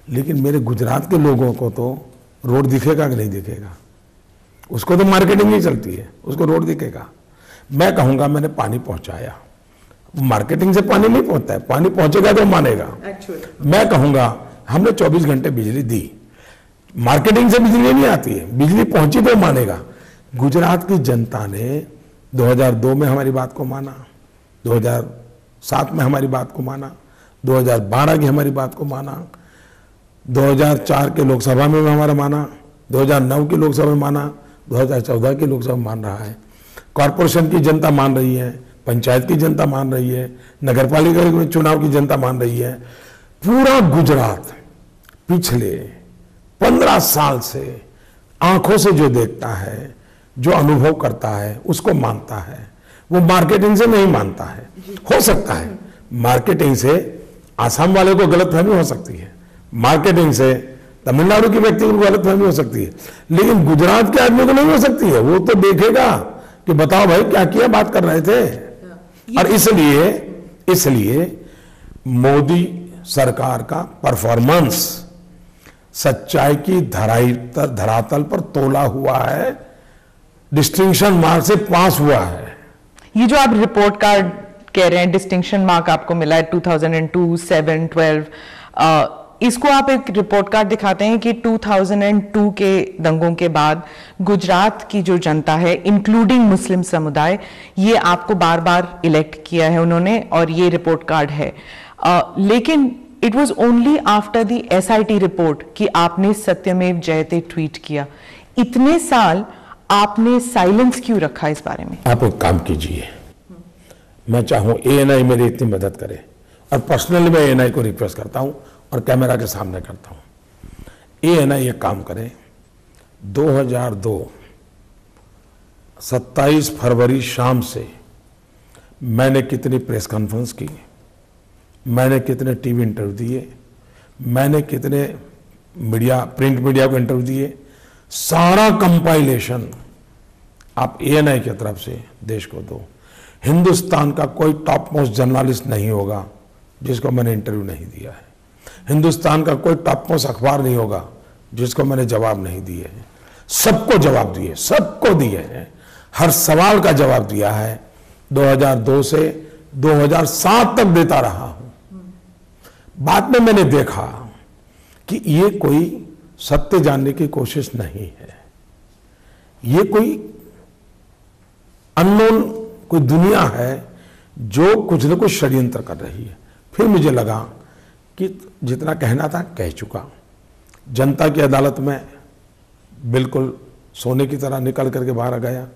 लेकिन मेरे गुजरात के लोगों को तो रोड दिखेगा कि नहीं दिखेगा? उसको तो मार्केटिंग ही चलती है, उसको रोड दिखेगा। मैं कहूंगा मैंने पानी पहुंचाया, मार्केटिंग से पानी नहीं पहुंचता है, पानी पहुंचेगा तो मानेगा। मैं कहूंगा हमने 24 घंटे बिजली दी, मार्केटिंग से बिजली नहीं आती है, बिजली पहुंची तो मानेगा। गुजरात की जनता ने 2002 में हमारी बात को माना, 2007 में हमारी बात को माना, 2012 की हमारी बात को माना, 2004 के लोकसभा में हमारा माना, 2009 की लोकसभा में माना, 2014 की लोकसभा में मान रहा है। कॉरपोरेशन की जनता मान रही है, पंचायत की जनता मान रही है, नगरपालिका में चुनाव की जनता मान रही है। पूरा गुजरात पिछले 15 साल से आंखों से जो देखता है, जो अनुभव करता है, उसको मानता है। वो मार्केटिंग से नहीं मानता है। हो सकता है मार्केटिंग से आसाम वाले को गलतफहमी हो सकती है, मार्केटिंग से तमिलनाडु के व्यक्ति को गलतफहमी हो सकती है, लेकिन गुजरात के आदमी को नहीं हो सकती है। वो तो देखेगा कि बताओ भाई क्या किया, बात कर रहे थे। और इसलिए मोदी सरकार का परफॉर्मेंस सच्चाई की धरातल पर तोला हुआ है, डिस्टिंक्शन मार्क से पास हुआ है। ये जो आप रिपोर्ट कार्ड कह रहे हैं, डिस्टिंक्शन मार्क आपको मिला है 2002, 7, 12, इसको आप एक रिपोर्ट कार्ड दिखाते हैं कि 2002 के दंगों के बाद गुजरात की जो जनता है, इंक्लूडिंग मुस्लिम समुदाय, ये आपको बार बार इलेक्ट किया है उन्होंने, और ये रिपोर्ट कार्ड है। लेकिन it was only after the SIT report कि आपने सत्यमेव जयते ट्वीट किया। इतने साल आपने साइलेंस क्यों रखा इस बारे में? आप एक काम कीजिए, मैं चाहूं ANI मेरी इतनी मदद करे, और पर्सनली मैं ANI को रिक्वेस्ट करता हूं और कैमरा के सामने करता हूं। ANI एक काम करे, 2002 27 फरवरी शाम से मैंने कितनी प्रेस कॉन्फ्रेंस की, मैंने कितने टीवी इंटरव्यू दिए, मैंने कितने मीडिया, प्रिंट मीडिया को इंटरव्यू दिए, सारा कंपाइलेशन आप ANI की तरफ से देश को दो। हिंदुस्तान का कोई टॉप मोस्ट जर्नलिस्ट नहीं होगा जिसको मैंने इंटरव्यू नहीं दिया है, हिंदुस्तान का कोई टॉप मोस्ट अखबार नहीं होगा जिसको मैंने जवाब नहीं दिए हैं। सबको जवाब दिए, सबको दिए हैं, हर सवाल का जवाब दिया है। 2002 से 2007 तक देता रहा हूं। बाद में मैंने देखा कि ये कोई सत्य जानने की कोशिश नहीं है, ये कोई अननोन कोई दुनिया है जो कुछ न कुछ षड्यंत्र कर रही है। फिर मुझे लगा कि जितना कहना था कह चुका। जनता की अदालत में बिल्कुल सोने की तरह निकल करके बाहर आ गया,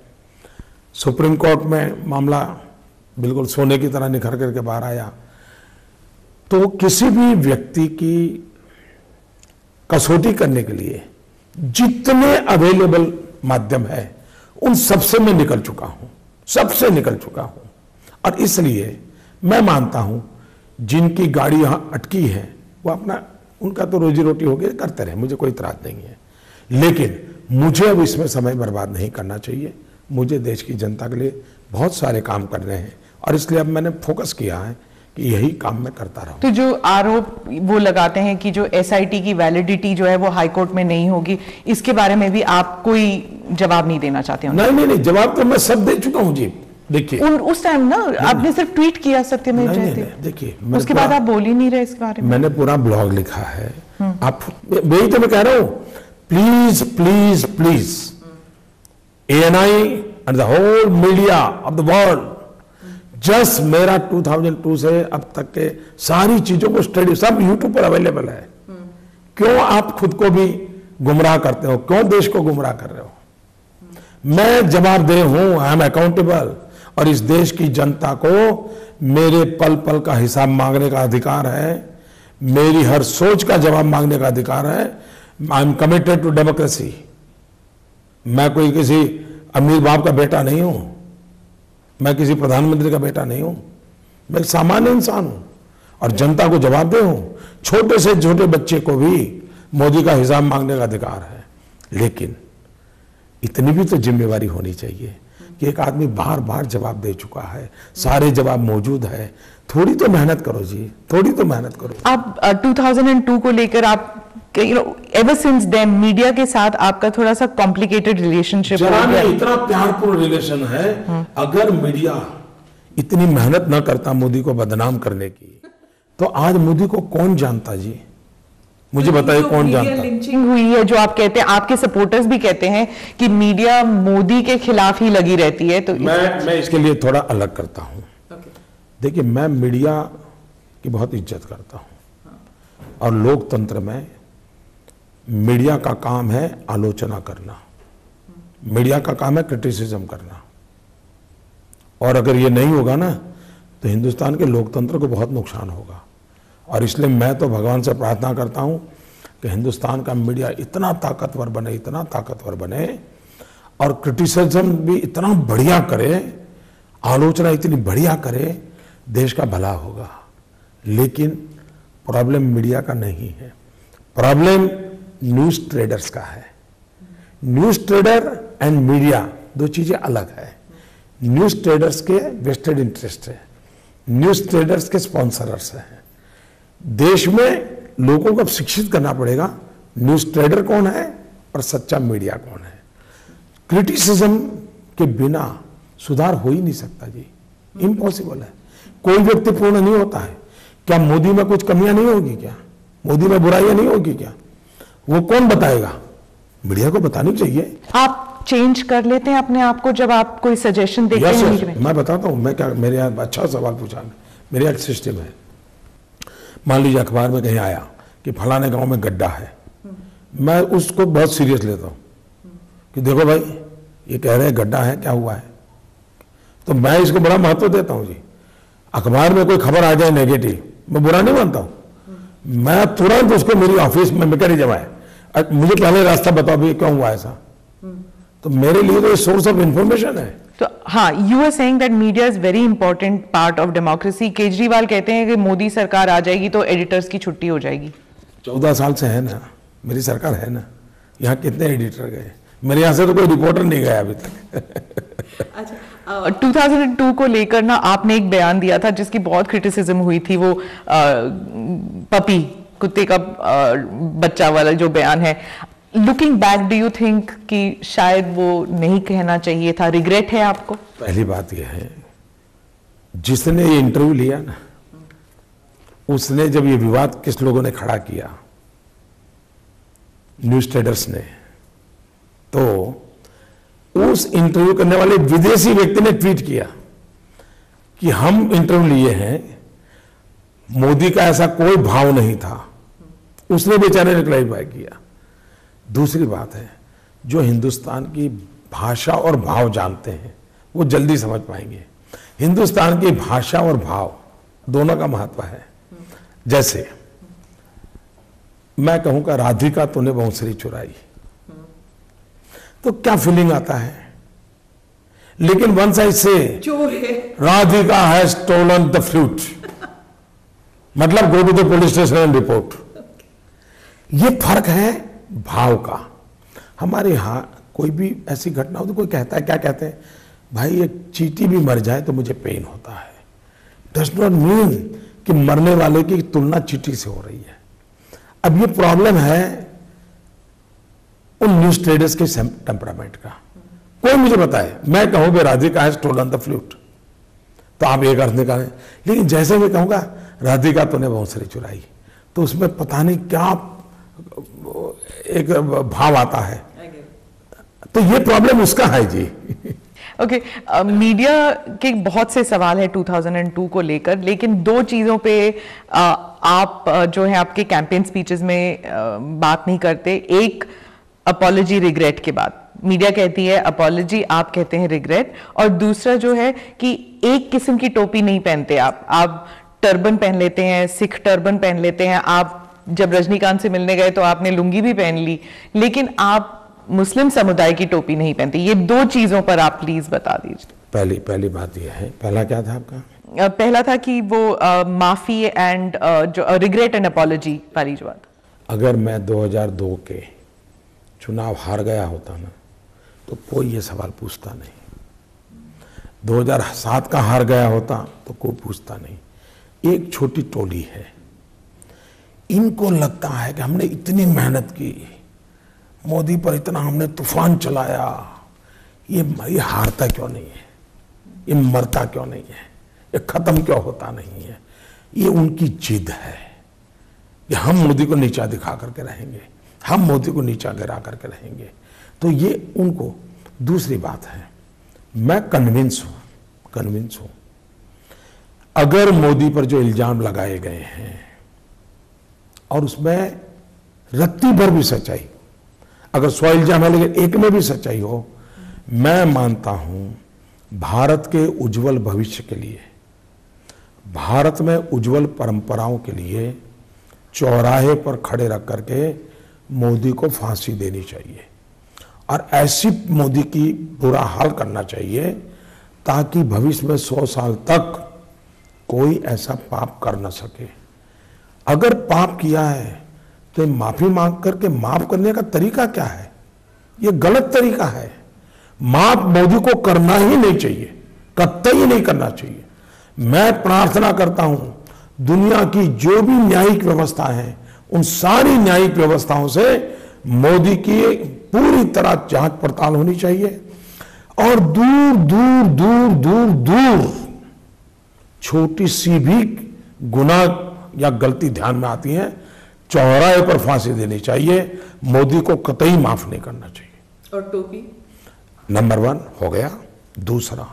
सुप्रीम कोर्ट में मामला बिल्कुल सोने की तरह निखर करके बाहर आया। तो किसी भी व्यक्ति की कसौटी करने के लिए जितने अवेलेबल माध्यम है उन सबसे मैं निकल चुका हूं, सबसे निकल चुका हूं। और इसलिए मैं मानता हूं जिनकी गाड़ी यहां अटकी है वो अपना, उनका तो रोजी रोटी हो गई, करते रहे, मुझे कोई इतराज नहीं है। लेकिन मुझे अब इसमें समय बर्बाद नहीं करना चाहिए। मुझे देश की जनता के लिए बहुत सारे काम करने हैं और इसलिए अब मैंने फोकस किया है कि यही काम मैं करता रहूं। तो जो आरोप वो लगाते हैं कि जो एसआईटी की वैलिडिटी जो है वो हाई कोर्ट में नहीं होगी, इसके बारे में भी आप कोई जवाब नहीं देना चाहते हो? नहीं, जवाब तो मैं सब दे चुका हूं जी। देखिए उस टाइम ना आपने सिर्फ ट्वीट किया सत्यमेव जयते, देखिए उसके बाद आप बोल ही नहीं रहे इस बारे में। मैंने पूरा ब्लॉग लिखा है, आप वही तो मैं कह रहा हूं, please please please ANI and the whole media of the world, just मेरा 2002 से अब तक के सारी चीजों को स्टडी, सब यूट्यूब पर अवेलेबल है। क्यों आप खुद को भी गुमराह करते हो, क्यों देश को गुमराह कर रहे हो? मैं जवाबदेह हूं, आई एम अकाउंटेबल, और इस देश की जनता को मेरे पल पल का हिसाब मांगने का अधिकार है, मेरी हर सोच का जवाब मांगने का अधिकार है। I am committed to democracy. मैं कोई किसी अमीर बाप का बेटा नहीं हूं, मैं किसी प्रधानमंत्री का बेटा नहीं हूं, मैं एक सामान्य इंसान हूं और जनता को जवाबदेह हूं। छोटे से छोटे बच्चे को भी मोदी का हिसाब मांगने का अधिकार है। लेकिन इतनी भी तो जिम्मेवारी होनी चाहिए कि एक आदमी बार बार जवाब दे चुका है, सारे जवाब मौजूद है, थोड़ी तो मेहनत करो जी, थोड़ी तो मेहनत करो। आप 2002 को लेकर आप एवर सिंस देन मीडिया के साथ आपका थोड़ा सा कॉम्प्लिकेटेड रिलेशनशिप हो गया। इतना प्यारपूर्ण रिलेशन है। अगर मीडिया इतनी मेहनत ना करता मोदी को बदनाम करने की, तो आज मोदी को कौन जानता जी? मुझे बताइए कौन जानता? लिंचिंग हुई है जो आप कहते हैं, आपके सपोर्टर्स भी कहते हैं कि मीडिया मोदी के खिलाफ ही लगी रहती है, तो मैं इसके लिए थोड़ा अलग करता हूं। देखिए, मैं मीडिया की बहुत इज्जत करता हूं और लोकतंत्र में मीडिया का काम है आलोचना करना, मीडिया का काम है क्रिटिसिज्म करना। और अगर ये नहीं होगा ना तो हिंदुस्तान के लोकतंत्र को बहुत नुकसान होगा। और इसलिए मैं तो भगवान से प्रार्थना करता हूं कि हिंदुस्तान का मीडिया इतना ताकतवर बने, इतना ताकतवर बने, और क्रिटिसिज्म भी इतना बढ़िया करे, आलोचना इतनी बढ़िया करे, देश का भला होगा। लेकिन प्रॉब्लम मीडिया का नहीं है, प्रॉब्लम न्यूज ट्रेडर्स का है। न्यूज ट्रेडर एंड मीडिया दो चीजें अलग है। न्यूज ट्रेडर्स के वेस्टेड इंटरेस्ट है, न्यूज ट्रेडर्स के स्पॉन्सरर्स हैं। देश में लोगों को अब शिक्षित करना पड़ेगा, न्यूज ट्रेडर कौन है और सच्चा मीडिया कौन है। क्रिटिसिज्म के बिना सुधार हो ही नहीं सकता जी, इम्पॉसिबल है। कोई व्यक्ति पूर्ण नहीं होता है। क्या मोदी में कुछ कमियां नहीं होगी? क्या मोदी में बुराइयां नहीं होगी? क्या वो कौन बताएगा? मीडिया को बतानी चाहिए। आप चेंज कर लेते हैं अपने आप को जब आप कोई सजेशन देते हैं? मैं बताता हूं, मैं क्या, मेरे यहाँ अच्छा सवाल पूछा। मेरे एक सिस्टम है, मान लीजिए अखबार में कहीं आया कि फलाने गांव में गड्ढा है, मैं उसको बहुत सीरियस लेता हूं कि देखो भाई ये कह रहे हैं गड्ढा है, क्या हुआ है, तो मैं इसको बड़ा महत्व देता हूं जी। अखबार में कोई खबर आ जाए नेगेटिव, मैं बुरा नहीं मानता हूं, मैं तुरंत उसको मेरी ऑफिस में मैकेनिज्म है, मुझे पहले रास्ता बताओ भी क्यों हुआ ऐसा, तो मेरे लिए तो सोर्स ऑफ इंफॉर्मेशन है। तो हाँ, you are saying that media is very important part of democracy. Kejriwal कहते हैं कि मोदी सरकार आ जाएगी तो एडिटर्स की छुट्टी हो जाएगी। 14 साल से है ना, मेरी सरकार है ना, यहाँ कितने एडिटर गए? मेरे यहाँ से तो कोई रिपोर्टर नहीं गया अभी तक। अच्छा, 2002 को लेकर ना आपने एक बयान दिया था जिसकी बहुत क्रिटिसिज्म हुई थी, वो पपी कुत्ते का बच्चा वाला जो बयान है। Looking back, do you think कि शायद वो नहीं कहना चाहिए था? रिग्रेट है आपको? पहली बात यह है, जिसने ये इंटरव्यू लिया ना, उसने जब ये विवाद किस लोगों ने खड़ा किया, न्यूज ट्रेडर्स ने, तो उस इंटरव्यू करने वाले विदेशी व्यक्ति ने ट्वीट किया कि हम इंटरव्यू लिए हैं, मोदी का ऐसा कोई भाव नहीं था। उसने बेचारे ने क्लैरिफाई किया। दूसरी बात है, जो हिंदुस्तान की भाषा और भाव जानते हैं वो जल्दी समझ पाएंगे। हिंदुस्तान की भाषा और भाव दोनों का महत्व है। जैसे मैं कहूंगा राधिका तूने बांसुरी चुराई, तो क्या फीलिंग आता है? लेकिन वन साइड से चोर है, Radhika has stolen the flute, मतलब go to the police station and report. ये फर्क है भाव का। हमारे यहां कोई भी ऐसी घटना हो तो कोई कहता है, क्या कहते हैं, भाई एक चींटी भी मर जाए तो मुझे पेन होता है। डज नॉट मीन कि मरने वाले की तुलना चींटी से हो रही है। अब ये प्रॉब्लम है उन न्यूज ट्रेडर्स के टेम्परामेंट का। कोई मुझे बताए, मैं कहूं कि Radhika has stolen the flute, तो आप एक अर्थ निकालें, लेकिन जैसे मैं कहूंगा राधिका तूने बांसुरी चुराई, तो उसमें पता नहीं क्या एक भाव आता है। तो ये प्रॉब्लम उसका है जी। ओके, मीडिया के बहुत से सवाल है 2002 को लेकर, लेकिन दो चीजों पे आप जो है आपके कैंपेन स्पीचेस में बात नहीं करते। एक, अपॉलजी रिग्रेट के बाद मीडिया कहती है अपॉलजी, आप कहते हैं रिग्रेट। और दूसरा जो है कि एक किस्म की टोपी नहीं पहनते आप टर्बन पहन लेते हैं, सिख टर्बन पहन लेते हैं। आप जब रजनीकांत से मिलने गए तो आपने लुंगी भी पहन ली, लेकिन आप मुस्लिम समुदाय की टोपी नहीं पहनते। ये दो चीजों पर आप प्लीज बता दीजिए। पहली बात यह है, पहला क्या था आपका? पहला था कि वो माफी एंड जो रिग्रेट एंड अपॉलजी वाली जो बात। अगर मैं 2002 के चुनाव हार गया होता ना तो कोई ये सवाल पूछता नहीं। 2007 का हार गया होता तो कोई पूछता नहीं। एक छोटी टोली है, इनको लगता है कि हमने इतनी मेहनत की, मोदी पर इतना हमने तूफान चलाया, ये हारता क्यों नहीं है, ये मरता क्यों नहीं है, ये खत्म क्यों होता नहीं है। ये उनकी जिद है कि हम मोदी को नीचा दिखा करके रहेंगे, हम मोदी को नीचा गिरा करके रहेंगे। तो ये उनको। दूसरी बात है, मैं कन्विंस हूं अगर मोदी पर जो इल्जाम लगाए गए हैं और उसमें रत्ती भर भी सच्चाई, अगर 100 इल्जाम है लेकिन एक में भी सच्चाई हो, मैं मानता हूं भारत के उज्जवल भविष्य के लिए, भारत में उज्जवल परंपराओं के लिए चौराहे पर खड़े रख करके मोदी को फांसी देनी चाहिए और ऐसी मोदी की बुरा हाल करना चाहिए ताकि भविष्य में 100 साल तक कोई ऐसा पाप कर न सके। अगर पाप किया है तो माफी मांग करके माफ करने का तरीका क्या है? यह गलत तरीका है। माफ मोदी को करना ही नहीं चाहिए, कतई नहीं करना चाहिए। मैं प्रार्थना करता हूं दुनिया की जो भी न्यायिक व्यवस्था है उन सारी न्यायिक व्यवस्थाओं से मोदी की पूरी तरह जांच पड़ताल होनी चाहिए और दूर दूर दूर दूर दूर छोटी सी भी गुनाह या गलती ध्यान में आती है, चौराहे पर फांसी देनी चाहिए। मोदी को कतई माफ नहीं करना चाहिए। और टोपी नंबर 1 हो गया। दूसरा,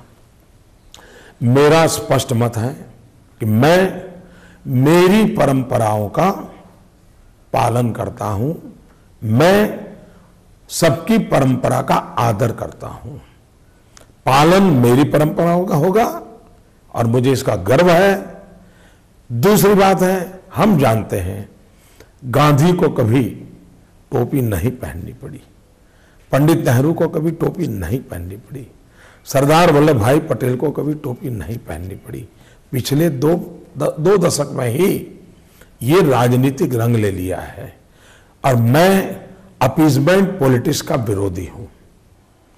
मेरा स्पष्ट मत है कि मैं मेरी परंपराओं का पालन करता हूं, मैं सबकी परंपरा का आदर करता हूं। पालन मेरी परंपराओं का होगा और मुझे इसका गर्व है। दूसरी बात है, हम जानते हैं गांधी को कभी टोपी नहीं पहननी पड़ी, पंडित नेहरू को कभी टोपी नहीं पहननी पड़ी, सरदार वल्लभ भाई पटेल को कभी टोपी नहीं पहननी पड़ी। पिछले दो दशक में ही ये राजनीतिक रंग ले लिया है और मैं अपीजमेंट पॉलिटिक्स का विरोधी हूं।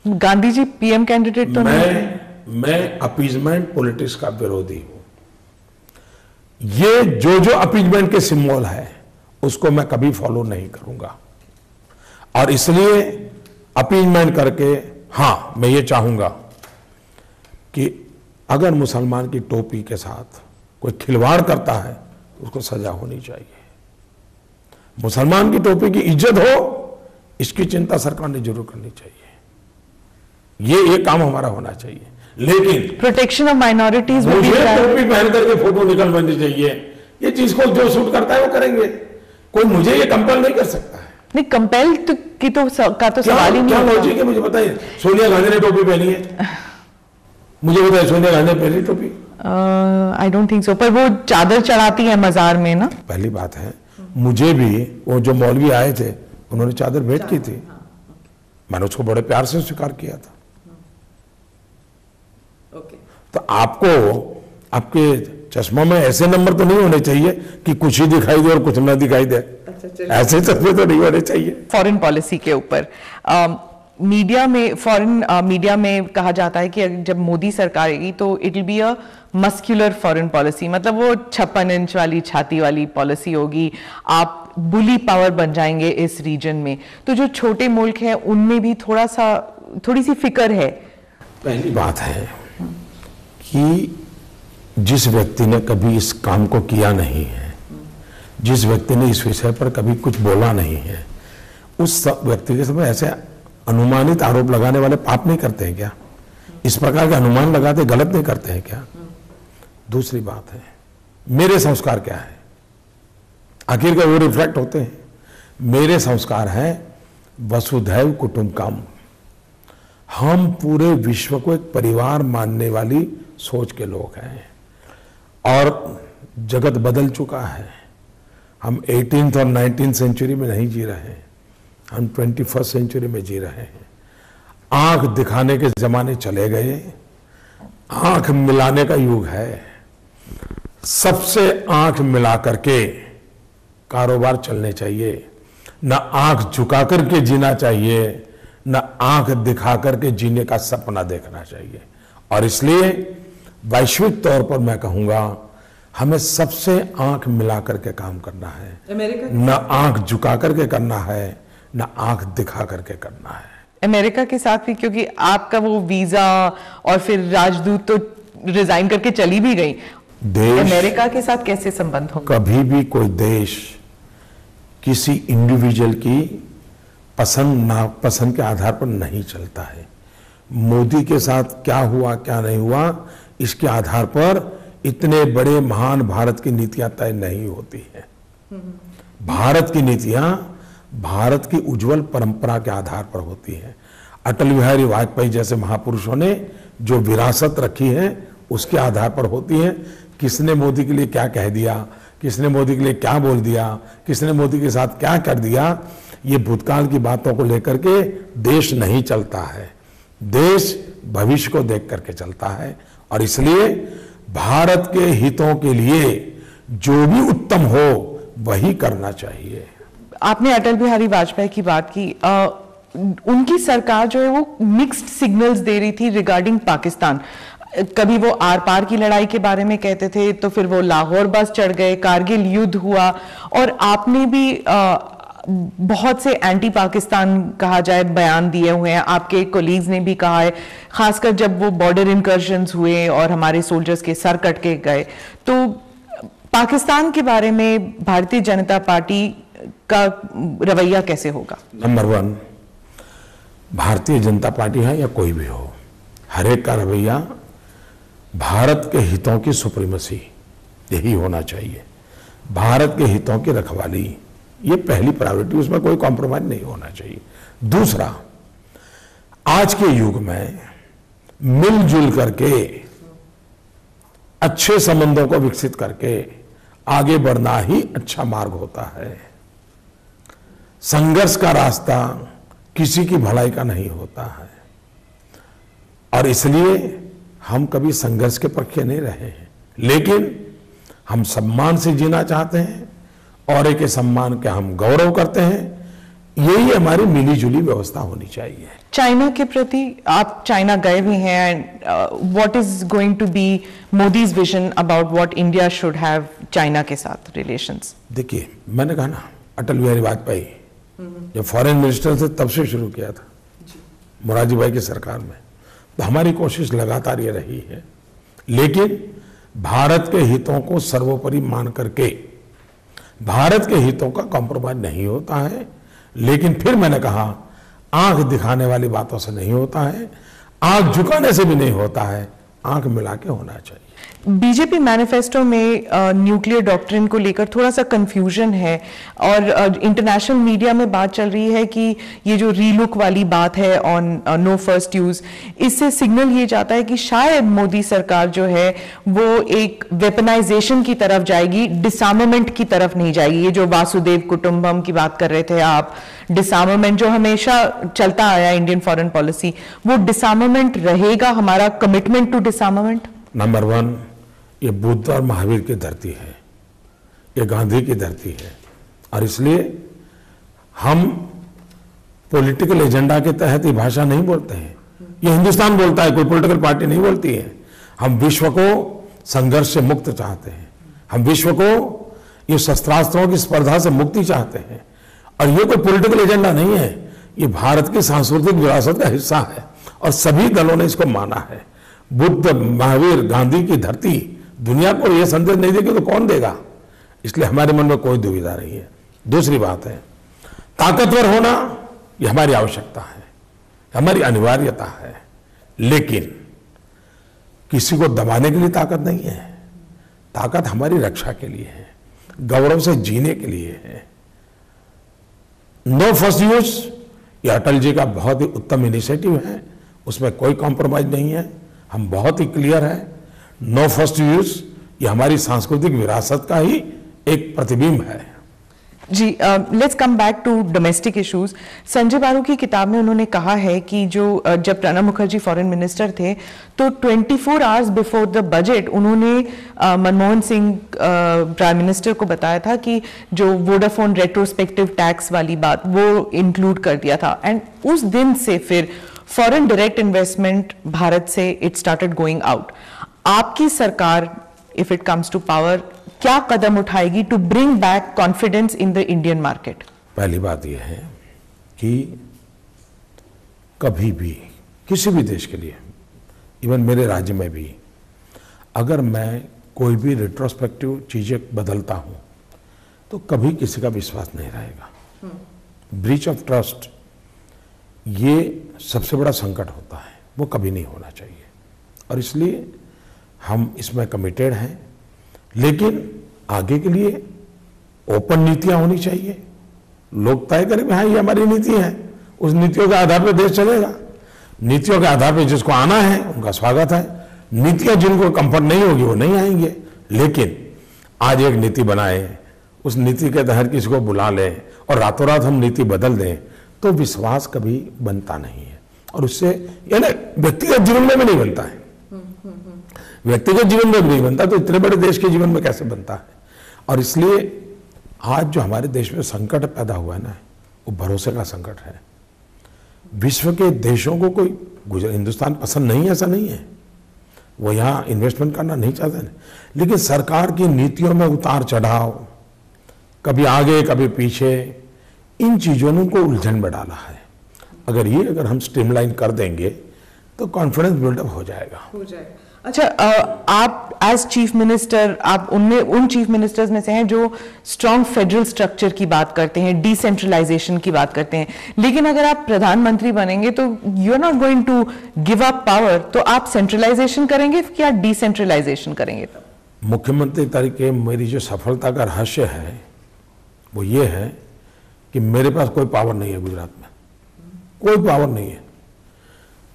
गांधी जी पीएम कैंडिडेट तो नहीं? मैं अपीजमेंट पॉलिटिक्स का विरोधी हूं। ये जो अपीजमेंट के सिंबल है उसको मैं कभी फॉलो नहीं करूंगा और इसलिए अपीजमेंट करके, हां मैं ये चाहूंगा कि अगर मुसलमान की टोपी के साथ कोई खिलवाड़ करता है तो उसको सजा होनी चाहिए। मुसलमान की टोपी की इज्जत हो, इसकी चिंता सरकार ने जरूर करनी चाहिए। ये काम हमारा होना चाहिए। लेकिन प्रोटेक्शन ऑफ माइनॉरिटीज, मुझे टोपी पहन करके फोटो निकलवानी चाहिए, ये चीज को जो सूट करता है वो करेंगे, कोई मुझे ये कंपेल नहीं कर सकता है। नहीं, कंपेल का तो सवाल ही नहीं। क्या लॉजिक है मुझे बताइए। सोनिया गांधी ने टोपी पहनी है, मुझे बताइए सोनिया गांधी ने पहनी टोपी? आई डोंट थिंक सो, पर वो चादर चढ़ाती है मजार में ना। पहली बात है, मुझे भी वो जो मौलवी आए थे उन्होंने चादर भेंट की थी, मैंने उसको बड़े प्यार से स्वीकार किया था। तो आपको आपके चश्मा में ऐसे नंबर तो नहीं होने चाहिए कि कुछ ही दिखाई दे और कुछ ना दिखाई दे। ऐसे चश्मे तो नहीं होने चाहिए। फॉरेन पॉलिसी के ऊपर मीडिया में, फॉरेन मीडिया में कहा जाता है कि जब मोदी सरकार आएगी तो it will be a muscular foreign policy, मतलब वो 56 इंच वाली छाती वाली पॉलिसी होगी, आप बुली पावर बन जाएंगे इस रीजन में। तो जो छोटे मुल्क हैं उनमें भी थोड़ी सी फिक्र है। पहली बात है कि जिस व्यक्ति ने कभी इस काम को किया नहीं है, जिस व्यक्ति ने इस विषय पर कभी कुछ बोला नहीं है, उस व्यक्ति के समय ऐसे अनुमानित आरोप लगाने वाले पाप नहीं करते हैं क्या? इस प्रकार के अनुमान लगाते गलत नहीं करते हैं क्या? दूसरी बात है, मेरे संस्कार क्या है? आखिर का वो रिफ्लेक्ट होते हैं। मेरे संस्कार है वसुधैव कुटुंबकम। हम पूरे विश्व को एक परिवार मानने वाली सोच के लोग हैं और जगत बदल चुका है। हम 18th और 19th सेंचुरी में नहीं जी रहे हैं, हम 21st सेंचुरी में जी रहे हैं। आंख दिखाने के जमाने चले गए, आंख मिलाने का युग है। सबसे आंख मिला करके कारोबार चलने चाहिए, न आंख झुका करके जीना चाहिए, न आंख दिखा करके जीने का सपना देखना चाहिए। और इसलिए वैश्विक तौर पर मैं कहूंगा हमें सबसे आंख मिला करके काम करना है, न आंख झुका करके करना है, न आंख दिखा करके करना है। अमेरिका के साथ भी, क्योंकि आपका वो वीजा और फिर राजदूत तो रिजाइन करके चली भी गई, अमेरिका के साथ कैसे संबंध होंगे? कभी भी कोई देश किसी इंडिविजुअल की पसंद नापसंद के आधार पर नहीं चलता है। मोदी के साथ क्या हुआ क्या नहीं हुआ इसके आधार पर इतने बड़े महान भारत की नीतियां तय नहीं होती है। भारत की नीतियां भारत की उज्जवल परंपरा के आधार पर होती है। अटल बिहारी वाजपेयी जैसे महापुरुषों ने जो विरासत रखी है उसके आधार पर होती है। किसने मोदी के लिए क्या कह दिया, किसने मोदी के लिए क्या बोल दिया, किसने मोदी के साथ क्या कर दिया, ये भूतकाल की बातों को लेकर के देश नहीं चलता है। देश भविष्य को देख करके चलता है और इसलिए भारत के हितों के लिए जो भी उत्तम हो वही करना चाहिए। आपने अटल बिहारी वाजपेयी की बात की, उनकी सरकार जो है वो मिक्स्ड सिग्नल्स दे रही थी रिगार्डिंग पाकिस्तान। कभी वो आर पार की लड़ाई के बारे में कहते थे, तो फिर वो लाहौर बस चढ़ गए, कारगिल युद्ध हुआ, और आपने भी बहुत से एंटी पाकिस्तान कहा जाए बयान दिए हुए हैं। आपके कोलीग्स ने भी कहा है, खासकर जब वो बॉर्डर इंकर्शंस हुए और हमारे सोल्जर्स के सर कट के गए। तो पाकिस्तान के बारे में भारतीय जनता पार्टी का रवैया कैसे होगा? नंबर 1, भारतीय जनता पार्टी है या कोई भी हो, हर एक का रवैया भारत के हितों की सुप्रीमेसी यही होना चाहिए। भारत के हितों की रखवाली ये पहली प्रायोरिटी, उसमें कोई कॉम्प्रोमाइज नहीं होना चाहिए। दूसरा, आज के युग में मिलजुल करके अच्छे संबंधों को विकसित करके आगे बढ़ना ही अच्छा मार्ग होता है। संघर्ष का रास्ता किसी की भलाई का नहीं होता है और इसलिए हम कभी संघर्ष के पक्ष नहीं रहे हैं, लेकिन हम सम्मान से जीना चाहते हैं और एक सम्मान के हम गौरव करते हैं। यही हमारी मिली जुली व्यवस्था होनी चाहिए। चाइना के प्रति, आप चाइना गए भी हैं, what is going to be Modi's vision about what India should have China के साथ रिलेशंस? देखिए, मैंने कहा ना, अटल बिहारी वाजपेयी जब फॉरेन मिनिस्टर थे तब से शुरू किया था मोरारजी भाई की सरकार में, तो हमारी कोशिश लगातार ये रही है, लेकिन भारत के हितों को सर्वोपरि मान करके भारत के हितों का कॉम्प्रोमाइज नहीं होता है। लेकिन फिर मैंने कहा, आंख दिखाने वाली बातों से नहीं होता है, आंख झुकाने से भी नहीं होता है, आंख मिला के होना चाहिए। बीजेपी मैनिफेस्टो में न्यूक्लियर डॉक्ट्रिन को लेकर थोड़ा सा कंफ्यूजन है और इंटरनेशनल मीडिया में बात चल रही है कि ये जो रीलुक वाली बात है ऑन नो फर्स्ट यूज, इससे सिग्नल ये जाता है कि शायद मोदी सरकार जो है वो एक वेपनाइजेशन की तरफ जाएगी, डिसआर्मामेंट की तरफ नहीं जाएगी। ये जो वासुदेव कुटुंबम की बात कर रहे थे आप, डिसआर्मामेंट जो हमेशा चलता आया इंडियन फॉरेन पॉलिसी, वो डिसआर्मामेंट रहेगा हमारा कमिटमेंट टू डिसआर्मामेंट? नंबर 1, ये बुद्ध और महावीर की धरती है, ये गांधी की धरती है, और इसलिए हम पॉलिटिकल एजेंडा के तहत ये भाषा नहीं बोलते हैं। ये हिंदुस्तान बोलता है, कोई पॉलिटिकल पार्टी नहीं बोलती है। हम विश्व को संघर्ष से मुक्त चाहते हैं, हम विश्व को ये शस्त्रास्त्रों की स्पर्धा से मुक्ति चाहते हैं, और ये कोई पॉलिटिकल एजेंडा नहीं है, ये भारत की सांस्कृतिक विरासत का हिस्सा है और सभी दलों ने इसको माना है। बुद्ध, महावीर, गांधी की धरती दुनिया को ये संदेश नहीं देगी तो कौन देगा? इसलिए हमारे मन में कोई दुविधा नहीं है। दूसरी बात है, ताकतवर होना ये हमारी आवश्यकता है, हमारी अनिवार्यता है, लेकिन किसी को दबाने के लिए ताकत नहीं है। ताकत हमारी रक्षा के लिए है, गौरव से जीने के लिए है। नो फर्स्ट यूज, ये अटल जी का बहुत ही उत्तम इनिशिएटिव है, उसमें कोई कॉम्प्रोमाइज नहीं है, हम बहुत ही क्लियर है। नो फर्स्ट यूज ये हमारी सांस्कृतिक विरासत का ही एक प्रतिबिंब है। जी, let's come back to domestic issues. Sanjaya Baru की किताब में उन्होंने कहा है कि जब प्रणब मुखर्जी फॉरेन मिनिस्टर थे तो 24 आवर्स बिफोर द बजट उन्होंने मनमोहन सिंह प्राइम मिनिस्टर को बताया था कि जो वोडाफोन रेट्रोस्पेक्टिव टैक्स वाली बात वो इंक्लूड कर दिया था, एंड उस दिन से फिर फॉरेन डायरेक्ट इन्वेस्टमेंट भारत से इट स्टार्टेड गोइंग आउट। आपकी सरकार, if it comes to power, क्या कदम उठाएगी to bring back confidence in the Indian market? पहली बात यह है कि कभी भी किसी भी देश के लिए, इवन मेरे राज्य में भी, अगर मैं कोई भी रेट्रोस्पेक्टिव चीजें बदलता हूं तो कभी किसी का विश्वास नहीं रहेगा। ब्रीच ऑफ ट्रस्ट ये सबसे बड़ा संकट होता है, वो कभी नहीं होना चाहिए, और इसलिए हम इसमें कमिटेड हैं। लेकिन आगे के लिए ओपन नीतियां होनी चाहिए, लोग तय करें हाँ ये हमारी नीति है, उस नीतियों के आधार पर देश चलेगा। नीतियों के आधार पर जिसको आना है उनका स्वागत है, नीतियां जिनको कंफर्ट नहीं होगी वो नहीं आएंगे। लेकिन आज एक नीति बनाए, उस नीति के तहत किसी को बुला लें और रातों रात हम नीति बदल दें तो विश्वास कभी बनता नहीं है, और उससे यानी व्यक्तिगत जीवन में भी नहीं बनता है, व्यक्तिगत जीवन में भी नहीं बनता तो इतने बड़े देश के जीवन में कैसे बनता है? और इसलिए आज जो हमारे देश में संकट पैदा हुआ है ना, वो भरोसे का संकट है। विश्व के देशों को कोई हिंदुस्तान पसंद नहीं है ऐसा नहीं है, वो यहाँ इन्वेस्टमेंट करना नहीं चाहते हैं, लेकिन सरकार की नीतियों में उतार चढ़ाव, कभी आगे कभी पीछे, इन चीजों ने उनको उलझन में डाला है। अगर हम स्ट्रीमलाइन कर देंगे तो कॉन्फिडेंस बिल्डअप हो जाएगा। अच्छा, आप एज चीफ मिनिस्टर, आप उन चीफ मिनिस्टर्स में से हैं जो स्ट्रॉन्ग फेडरल स्ट्रक्चर की बात करते हैं, डिसेंट्रलाइजेशन की बात करते हैं, लेकिन अगर आप प्रधानमंत्री बनेंगे तो you are not going to give up power, तो आप सेंट्रलाइजेशन करेंगे क्या डिसेंट्रलाइजेशन करेंगे? मुख्यमंत्री तरीके मेरी जो सफलता का रहस्य है वो ये है कि मेरे पास कोई पावर नहीं है, गुजरात में कोई पावर नहीं है।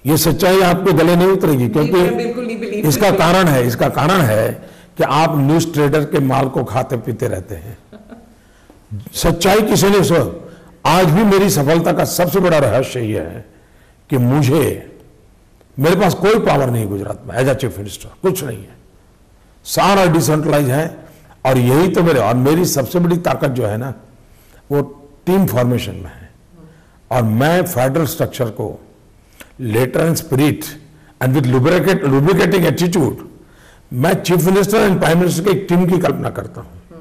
ये सच्चाई आपके गले नहीं उतरेगी, क्योंकि इसका कारण है कि आप न्यूज ट्रेडर के माल को खाते पीते रहते हैं। सच्चाई किसी ने सो, आज भी मेरी सफलता का सबसे बड़ा रहस्य यह है कि मेरे पास कोई पावर नहीं है गुजरात में एज अ चीफ मिनिस्टर, कुछ नहीं है, सारा डिसेंट्रलाइज है। और यही तो मेरी सबसे बड़ी ताकत जो है ना, वो टीम फॉर्मेशन में है। और मैं फेडरल स्ट्रक्चर को letter and spirit and with lubricating attitude, मैं chief minister and prime minister की एक टीम की कल्पना करता हूं।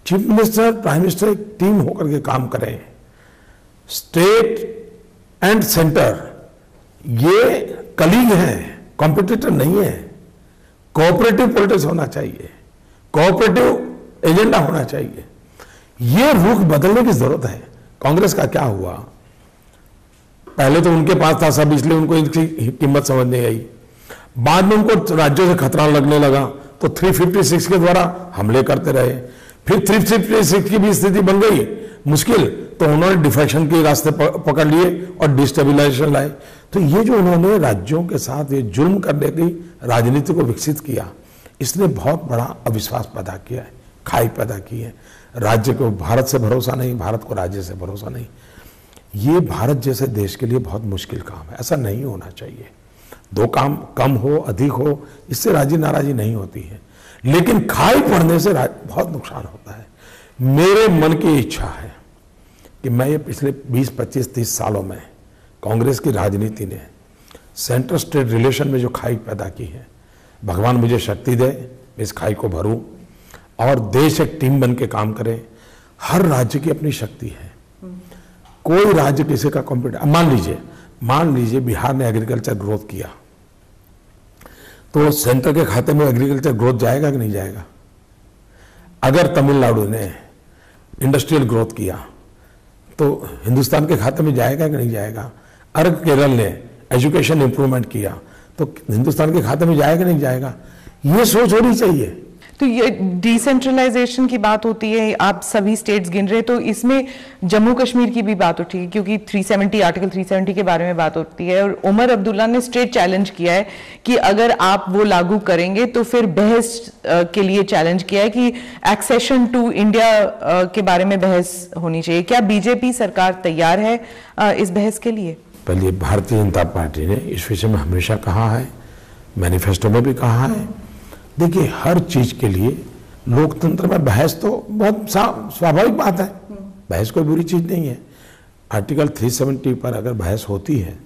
चीफ मिनिस्टर, प्राइम मिनिस्टर एक टीम होकर के काम करें, स्टेट एंड सेंटर ये कलीग हैं, कॉम्पिटिटर नहीं है। कोऑपरेटिव पॉलिटिक्स होना चाहिए, कोऑपरेटिव एजेंडा होना चाहिए। ये रुख बदलने की जरूरत है। कांग्रेस का क्या हुआ, पहले तो उनके पास था सब, इसलिए उनको इनकी कीमत समझ नहीं आई। बाद में उनको राज्यों से खतरा लगने लगा तो 356 के द्वारा हमले करते रहे। फिर 356 की भी स्थिति बन गई मुश्किल, तो उन्होंने डिफेक्शन के रास्ते पकड़ लिए और डिस्टेबिलाइजेशन लाए। तो ये जो उन्होंने राज्यों के साथ ये जुल्म करने की राजनीति को विकसित किया, इसने बहुत बड़ा अविश्वास पैदा किया है, खाई पैदा की है। राज्य को भारत से भरोसा नहीं, भारत को राज्य से भरोसा नहीं। ये भारत जैसे देश के लिए बहुत मुश्किल काम है, ऐसा नहीं होना चाहिए। दो काम कम हो अधिक हो इससे राजी नाराजी नहीं होती है, लेकिन खाई पड़ने से बहुत नुकसान होता है। मेरे मन की इच्छा है कि मैं ये पिछले 20, 25, 30 सालों में कांग्रेस की राजनीति ने सेंट्रल स्टेट रिलेशन में जो खाई पैदा की है, भगवान मुझे शक्ति दे इस खाई को भरूं और देश एक टीम बन के काम करे। हर राज्य की अपनी शक्ति है, कोई राज्य किसी का कॉम्पिटिटर, मान लीजिए बिहार ने एग्रीकल्चर ग्रोथ किया तो सेंटर के खाते में एग्रीकल्चर ग्रोथ जाएगा कि नहीं जाएगा? अगर तमिलनाडु ने इंडस्ट्रियल ग्रोथ किया तो हिंदुस्तान के खाते में जाएगा कि नहीं जाएगा? अगर केरल ने एजुकेशन इंप्रूवमेंट किया तो हिंदुस्तान के खाते में जाएगा कि नहीं जाएगा? ये सोच होनी चाहिए। तो ये डिसेंट्रलाइजेशन की बात होती है, आप सभी स्टेट्स गिन रहे, तो इसमें जम्मू कश्मीर की भी बात उठी है क्योंकि 370 आर्टिकल 370 के बारे में बात होती है और उमर अब्दुल्ला ने स्ट्रेट चैलेंज किया है कि अगर आप वो लागू करेंगे तो फिर बहस के लिए चैलेंज किया है कि एक्सेशन टू इंडिया के बारे में बहस होनी चाहिए। क्या बीजेपी सरकार तैयार है इस बहस के लिए? पहले भारतीय जनता पार्टी ने इस विषय में हमेशा कहा है, मैनिफेस्टो में भी कहा है। देखिए, हर चीज के लिए लोकतंत्र में बहस तो बहुत स्वाभाविक बात है, बहस कोई बुरी चीज नहीं है। आर्टिकल 370 पर अगर बहस होती है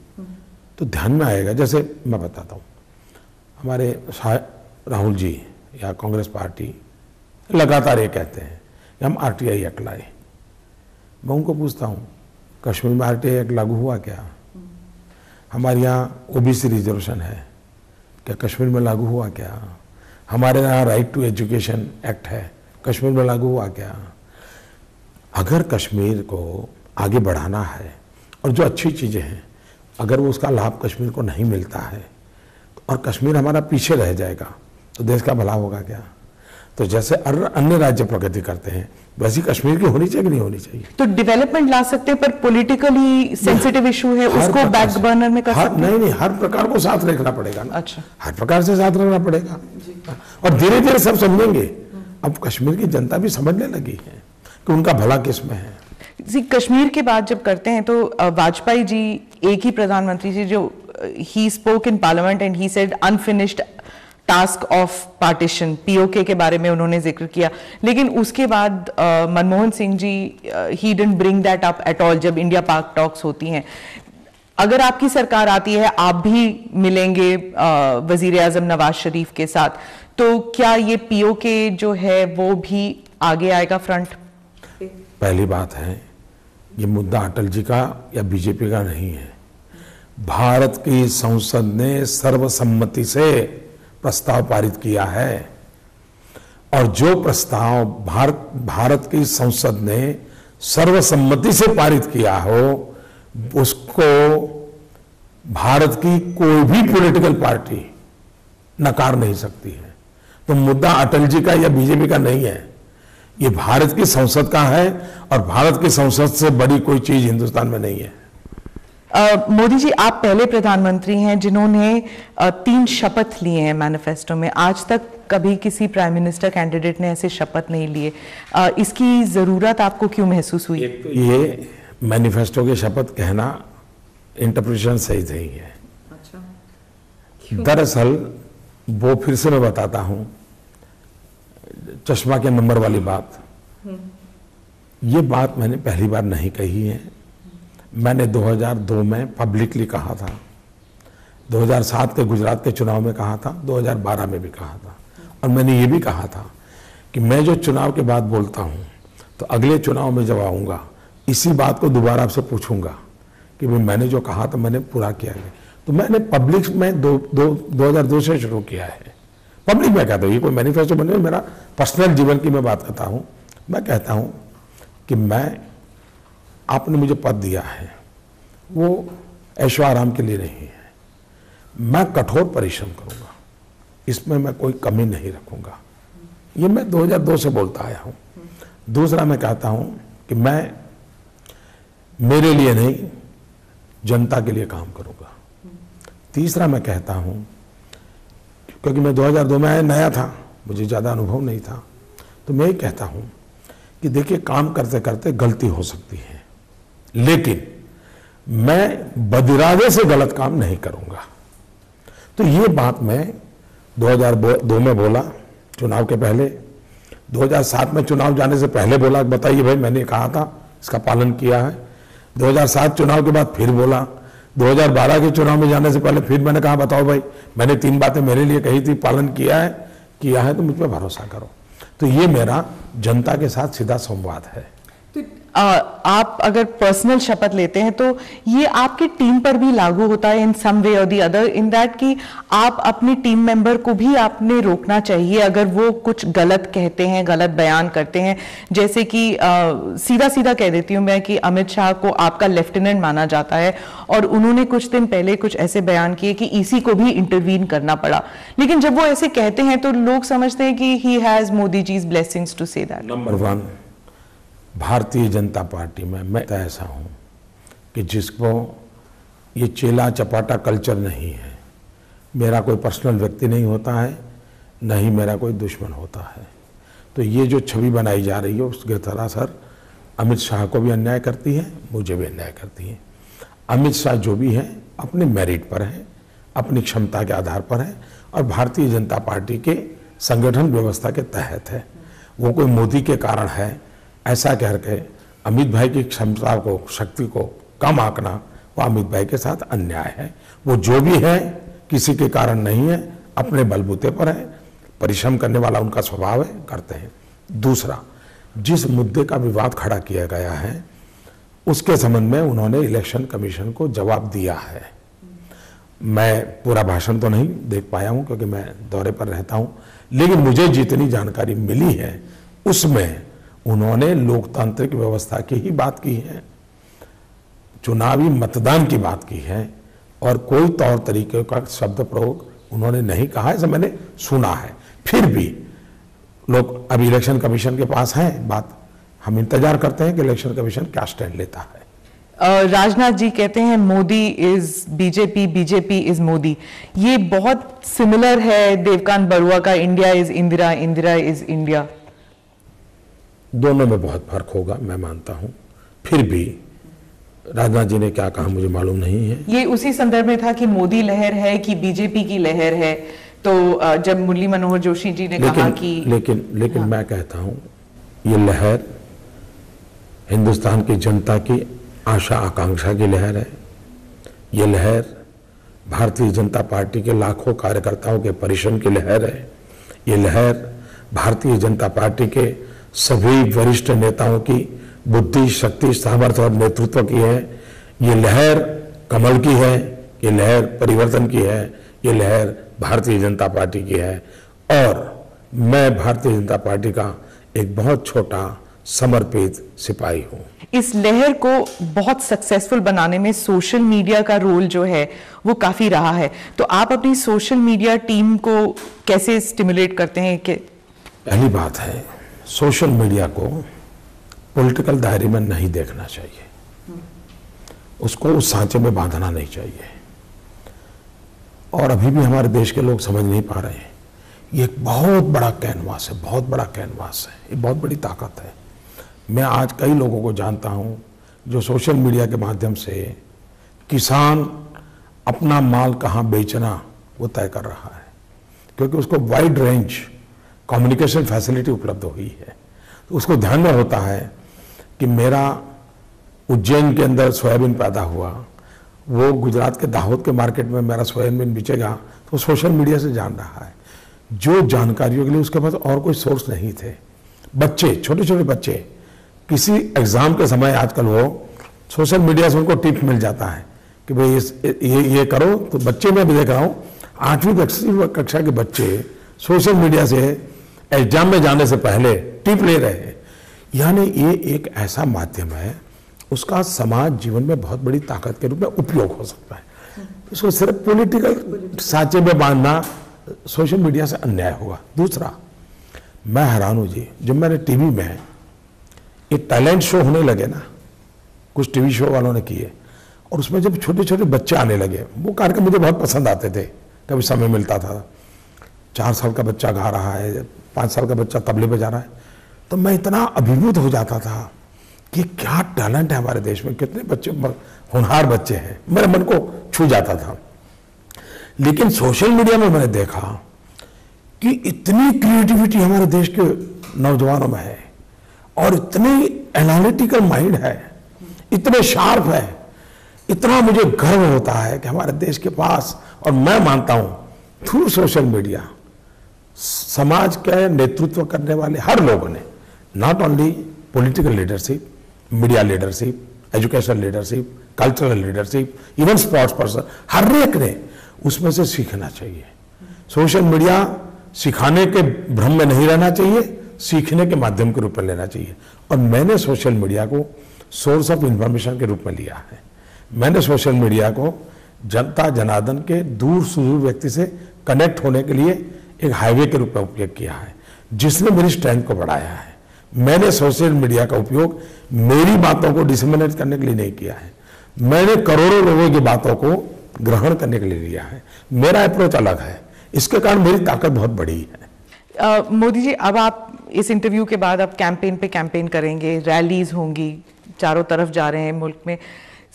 तो ध्यान में आएगा। जैसे मैं बताता हूँ, हमारे राहुल जी या कांग्रेस पार्टी लगातार ये कहते हैं कि हम आरटीआई एक्ट लाए। मैं उनको पूछता हूँ, कश्मीर में आरटीआई एक्ट लागू हुआ क्या? हमारे यहाँ ओबीसी रिजर्वेशन है, क्या कश्मीर में लागू हुआ क्या? हमारे यहाँ राइट टू एजुकेशन एक्ट है, कश्मीर में लागू हुआ क्या? अगर कश्मीर को आगे बढ़ाना है और जो अच्छी चीज़ें हैं अगर वो उसका लाभ कश्मीर को नहीं मिलता है और कश्मीर हमारा पीछे रह जाएगा तो देश का भला होगा क्या? तो जैसे अन्य राज्य प्रगति करते हैं वैसी कश्मीर की होनी चाहिए कि नहीं होनी चाहिए? तो डेवलपमेंट ला सकते हैं पर पॉलिटिकली सेंसिटिव इशू है उसको बैक बर्नर में कर सकते हैं? नहीं, हर प्रकार को साथ रखना पड़ेगा ना। अच्छा, हर प्रकार से साथ रखना पड़ेगा और धीरे धीरे सब समझेंगे। अब कश्मीर की जनता भी समझने लगी है कि उनका भला किसमें है। जी, कश्मीर की बात जब करते हैं तो वाजपेयी जी एक ही प्रधानमंत्री जी जो he spoke in parliament and he said unfinished task of partition, PoK के बारे में उन्होंने जिक्र किया, लेकिन उसके बाद Manmohan Singh ji he didn't bring that up at all जब इंडिया पाक टॉक्स होती हैं। अगर आपकी सरकार आती है, आप भी मिलेंगे वजीर आजम नवाज शरीफ के साथ, तो क्या ये पीओके जो है वो भी आगे आएगा फ्रंट? पहली बात है, ये मुद्दा अटल जी का या बीजेपी का नहीं है। भारत की संसद ने सर्वसम्मति से प्रस्ताव पारित किया है और जो प्रस्ताव भारत की संसद ने सर्वसम्मति से पारित किया हो उसको भारत की कोई भी पॉलिटिकल पार्टी नकार नहीं सकती है। तो मुद्दा अटल जी का या बीजेपी का नहीं है, ये भारत की संसद का है और भारत की संसद से बड़ी कोई चीज हिंदुस्तान में नहीं है। मोदी जी, आप पहले प्रधानमंत्री हैं जिन्होंने 3 शपथ लिए हैं मैनिफेस्टो में। आज तक कभी किसी प्राइम मिनिस्टर कैंडिडेट ने ऐसे शपथ नहीं लिए। इसकी जरूरत आपको क्यों महसूस हुई? तो ये मैनिफेस्टो के शपथ कहना इंटरप्रिटेशन सही नहीं है। अच्छा, दरअसल वो फिर से मैं बताता हूं, चश्मा के नंबर वाली बात, ये बात मैंने पहली बार नहीं कही है। मैंने 2002 में पब्लिकली कहा था, 2007 के गुजरात के चुनाव में कहा था, 2012 में भी कहा था और मैंने ये भी कहा था कि मैं जो चुनाव के बाद बोलता हूं तो अगले चुनाव में जब आऊंगा इसी बात को दोबारा आपसे पूछूंगा कि मैंने जो कहा था मैंने पूरा किया है। तो मैंने पब्लिक में 2002 से शुरू किया है। पब्लिक में कहता हूँ, ये कोई मैनिफेस्टो बने, मेरा पर्सनल जीवन की मैं बात करता हूँ। मैं कहता हूँ कि मैं, आपने मुझे पद दिया है वो ऐशो आराम के लिए नहीं है, मैं कठोर परिश्रम करूंगा, इसमें मैं कोई कमी नहीं रखूंगा। ये मैं 2002 से बोलता आया हूं। दूसरा मैं कहता हूं कि मैं मेरे लिए नहीं जनता के लिए काम करूंगा। तीसरा मैं कहता हूं, क्योंकि मैं 2002 में नया था, मुझे ज़्यादा अनुभव नहीं था, तो मैं ये कहता हूं कि देखिए काम करते करते गलती हो सकती है, लेकिन मैं बदिरादे से गलत काम नहीं करूंगा। तो ये बात मैं 2002 में बोला, चुनाव के पहले, 2007 में चुनाव जाने से पहले बोला, बताइए भाई मैंने कहा था, इसका पालन किया है। 2007 चुनाव के बाद फिर बोला, 2012 के चुनाव में जाने से पहले फिर मैंने कहा बताओ भाई मैंने 3 बातें मेरे लिए कही थी, पालन किया है तो मुझ पर भरोसा करो। तो ये मेरा जनता के साथ सीधा संवाद है। तो आप अगर पर्सनल शपथ लेते हैं तो ये आपकी टीम पर भी लागू होता है इन सम वे और दी अदर, इन दैट कि आप अपनी टीम मेंबर को भी आपने रोकना चाहिए अगर वो कुछ गलत कहते हैं, गलत बयान करते हैं। जैसे कि सीधा सीधा कह देती हूँ मैं कि अमित शाह को आपका लेफ्टिनेंट माना जाता है और उन्होंने कुछ दिन पहले कुछ ऐसे बयान किए कि ईसी को भी इंटरवीन करना पड़ा, लेकिन जब वो ऐसे कहते हैं तो लोग समझते हैं कि he has Modi ji's blessings to say that. Number 1, Bharatiya Janata party में मैं ऐसा हूं कि जिसको ये चेला चपाटा कल्चर नहीं है। मेरा कोई पर्सनल व्यक्ति नहीं होता है, न ही मेरा कोई दुश्मन होता है। तो ये जो छवि बनाई जा रही है उसके सरासर अमित शाह को भी अन्याय करती है, मुझे भी अन्याय करती है। अमित शाह जो भी है अपने मेरिट पर है, अपनी क्षमता के आधार पर है और भारतीय जनता पार्टी के संगठन व्यवस्था के तहत है। वो कोई मोदी के कारण है ऐसा कह के अमित भाई की क्षमता को, शक्ति को कम आंकना, वो अमित भाई के साथ अन्याय है। वो जो भी है किसी के कारण नहीं है, अपने बलबूते पर है, परिश्रम करने वाला उनका स्वभाव है, करते हैं। दूसरा, जिस मुद्दे का विवाद खड़ा किया गया है उसके संबंध में उन्होंने इलेक्शन कमीशन को जवाब दिया है। मैं पूरा भाषण तो नहीं देख पाया हूं क्योंकि मैं दौरे पर रहता हूं, लेकिन मुझे जितनी जानकारी मिली है उसमें उन्होंने लोकतांत्रिक व्यवस्था की ही बात की है, चुनावी मतदान की बात की है और कोई तौर तरीके का शब्द प्रयोग उन्होंने नहीं कहा, ऐसा मैंने सुना है। फिर भी लोग अभी इलेक्शन कमीशन के पास है बात, हम इंतजार करते हैं कि इलेक्शन कमीशन क्या स्टैंड लेता है। राजनाथ जी कहते हैं Modi is BJP, BJP is Modi. ये बहुत सिमिलर है देवकांत बरुआ का India is Indira, Indira is India. दोनों में बहुत फर्क होगा मैं मानता हूं, फिर भी राजनाथ जी ने क्या कहा मुझे मालूम नहीं है। ये उसी संदर्भ में था कि मोदी लहर है कि बीजेपी की लहर है, तो जब मुरली मनोहर जोशी जी ने कहा कि लेकिन हाँ। मैं कहता हूं ये लहर हिंदुस्तान की जनता की आशा आकांक्षा की लहर है। ये लहर भारतीय जनता पार्टी के लाखों कार्यकर्ताओं के परिश्रम की लहर है। ये लहर भारतीय जनता पार्टी के सभी वरिष्ठ नेताओं की बुद्धि, शक्ति, सामर्थ्य और नेतृत्व की है। ये लहर कमल की है, ये लहर परिवर्तन की है, ये लहर भारतीय जनता पार्टी की है और मैं भारतीय जनता पार्टी का एक बहुत छोटा समर्पित सिपाही हूं। इस लहर को बहुत सक्सेसफुल बनाने में सोशल मीडिया का रोल जो है वो काफी रहा है, तो आप अपनी सोशल मीडिया टीम को कैसे स्टिमुलेट करते हैं? कि पहली बात है सोशल मीडिया को पॉलिटिकल दायरे में नहीं देखना चाहिए, उसको उस सांचे में बांधना नहीं चाहिए और अभी भी हमारे देश के लोग समझ नहीं पा रहे हैं। ये एक बहुत बड़ा कैनवास है, बहुत बड़ा कैनवास है, ये बहुत बड़ी ताकत है। मैं आज कई लोगों को जानता हूं जो सोशल मीडिया के माध्यम से किसान अपना माल कहां बेचना वो तय कर रहा है क्योंकि उसको वाइड रेंज कम्युनिकेशन फैसिलिटी उपलब्ध हुई है। तो उसको ध्यान में होता है कि मेरा उज्जैन के अंदर सोयाबीन पैदा हुआ, वो गुजरात के दाहोद के मार्केट में मेरा सोयाबीन बिचेगा, तो सोशल मीडिया से जान रहा है। जो जानकारियों के लिए उसके पास और कोई सोर्स नहीं थे। बच्चे, छोटे छोटे बच्चे किसी एग्जाम के समय आजकल वो सोशल मीडिया से उनको टिप मिल जाता है कि भाई ये करो। तो बच्चे मैं भी देख रहा हूँ 8वीं कक्षा के बच्चे सोशल मीडिया से एग्जाम में जाने से पहले टिप ले रहे हैं। यानी ये एक ऐसा माध्यम है, उसका समाज जीवन में बहुत बड़ी ताकत के रूप में उपयोग हो सकता है। इसको सिर्फ पॉलिटिकल सांचे में बांधना सोशल मीडिया से अन्याय होगा। दूसरा, मैं हैरान हूं जी, जब मैंने टीवी में ये टैलेंट शो होने लगे ना, कुछ टीवी शो वालों ने किए और उसमें जब छोटे छोटे बच्चे आने लगे, वो कार्यक्रम मुझे बहुत पसंद आते थे, कभी समय मिलता था। 4 साल का बच्चा गा रहा है, 5 साल का बच्चा तबले बजा रहा है, तो मैं इतना अभिभूत हो जाता था कि क्या टैलेंट है हमारे देश में, कितने बच्चे होनहार बच्चे हैं, मेरे मन को छू जाता था। लेकिन सोशल मीडिया में मैंने देखा कि इतनी क्रिएटिविटी हमारे देश के नौजवानों में है और इतनी एनालिटिकल माइंड है, इतने शार्प है, इतना मुझे गर्व होता है कि हमारे देश के पास, और मैं मानता हूं थ्रू सोशल मीडिया समाज के नेतृत्व करने वाले हर लोगों ने, not only political leadership, media leadership, education leadership, cultural leadership, even sports person, हर एक ने उसमें से सीखना चाहिए। सोशल मीडिया सिखाने के भ्रम में नहीं रहना चाहिए, सीखने के माध्यम के रूप में लेना चाहिए। और मैंने सोशल मीडिया को सोर्स ऑफ इंफॉर्मेशन के रूप में लिया है। मैंने सोशल मीडिया को जनता जनार्दन के दूर सुदूर व्यक्ति से कनेक्ट होने के लिए एक हाईवे के रूप में उपयोग किया है, जिसने मेरी स्ट्रेंथ को बढ़ाया है। मैंने सोशल मीडिया का उपयोग मेरी बातों को डिसमिनेट करने के लिए नहीं किया है, मैंने करोड़ों लोगों की बातों को ग्रहण करने के लिए लिया है। मेरा अप्रोच अलग है, इसके कारण मेरी ताकत बहुत बड़ी है। मोदी जी, अब आप इस इंटरव्यू के बाद अब कैंपेन पे कैंपेन करेंगे, रैलीज होंगी, चारों तरफ जा रहे हैं मुल्क में,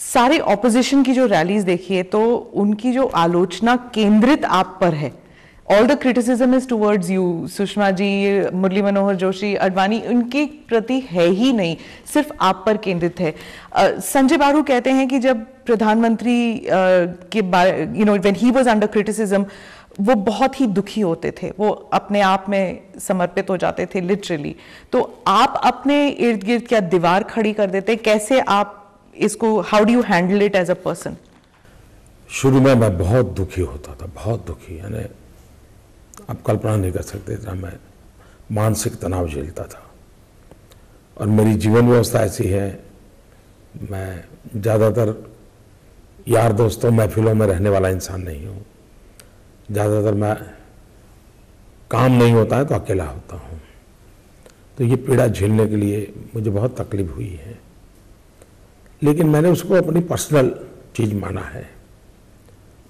सारे ऑपोजिशन की जो रैलीज देखिए तो उनकी जो आलोचना केंद्रित आप पर है। All the criticism is towards you. Sushma ji, Murli Manohar Joshi, Advani, उनके प्रति है ही नहीं, सिर्फ आप पर केंद्रित है। संजय बारू कहते हैं कि जब प्रधानमंत्री के when he was under criticism, वो बहुत ही दुखी होते थे, वो अपने आप में समर्पित हो जाते थे लिटरली। तो आप अपने इर्द गिर्द क्या दीवार खड़ी कर देते? कैसे आप इसको, how do you handle it as a person? शुरू में मैं बहुत दुखी होता था, बहुत दुखी, यानी आप कल्पना नहीं कर सकते इतना मैं मानसिक तनाव झेलता था। और मेरी जीवन व्यवस्था ऐसी है, मैं ज़्यादातर यार दोस्तों महफिलों में रहने वाला इंसान नहीं हूँ। ज़्यादातर मैं काम नहीं होता है तो अकेला होता हूँ। तो ये पीड़ा झेलने के लिए मुझे बहुत तकलीफ हुई है, लेकिन मैंने उसको अपनी पर्सनल चीज़ माना है।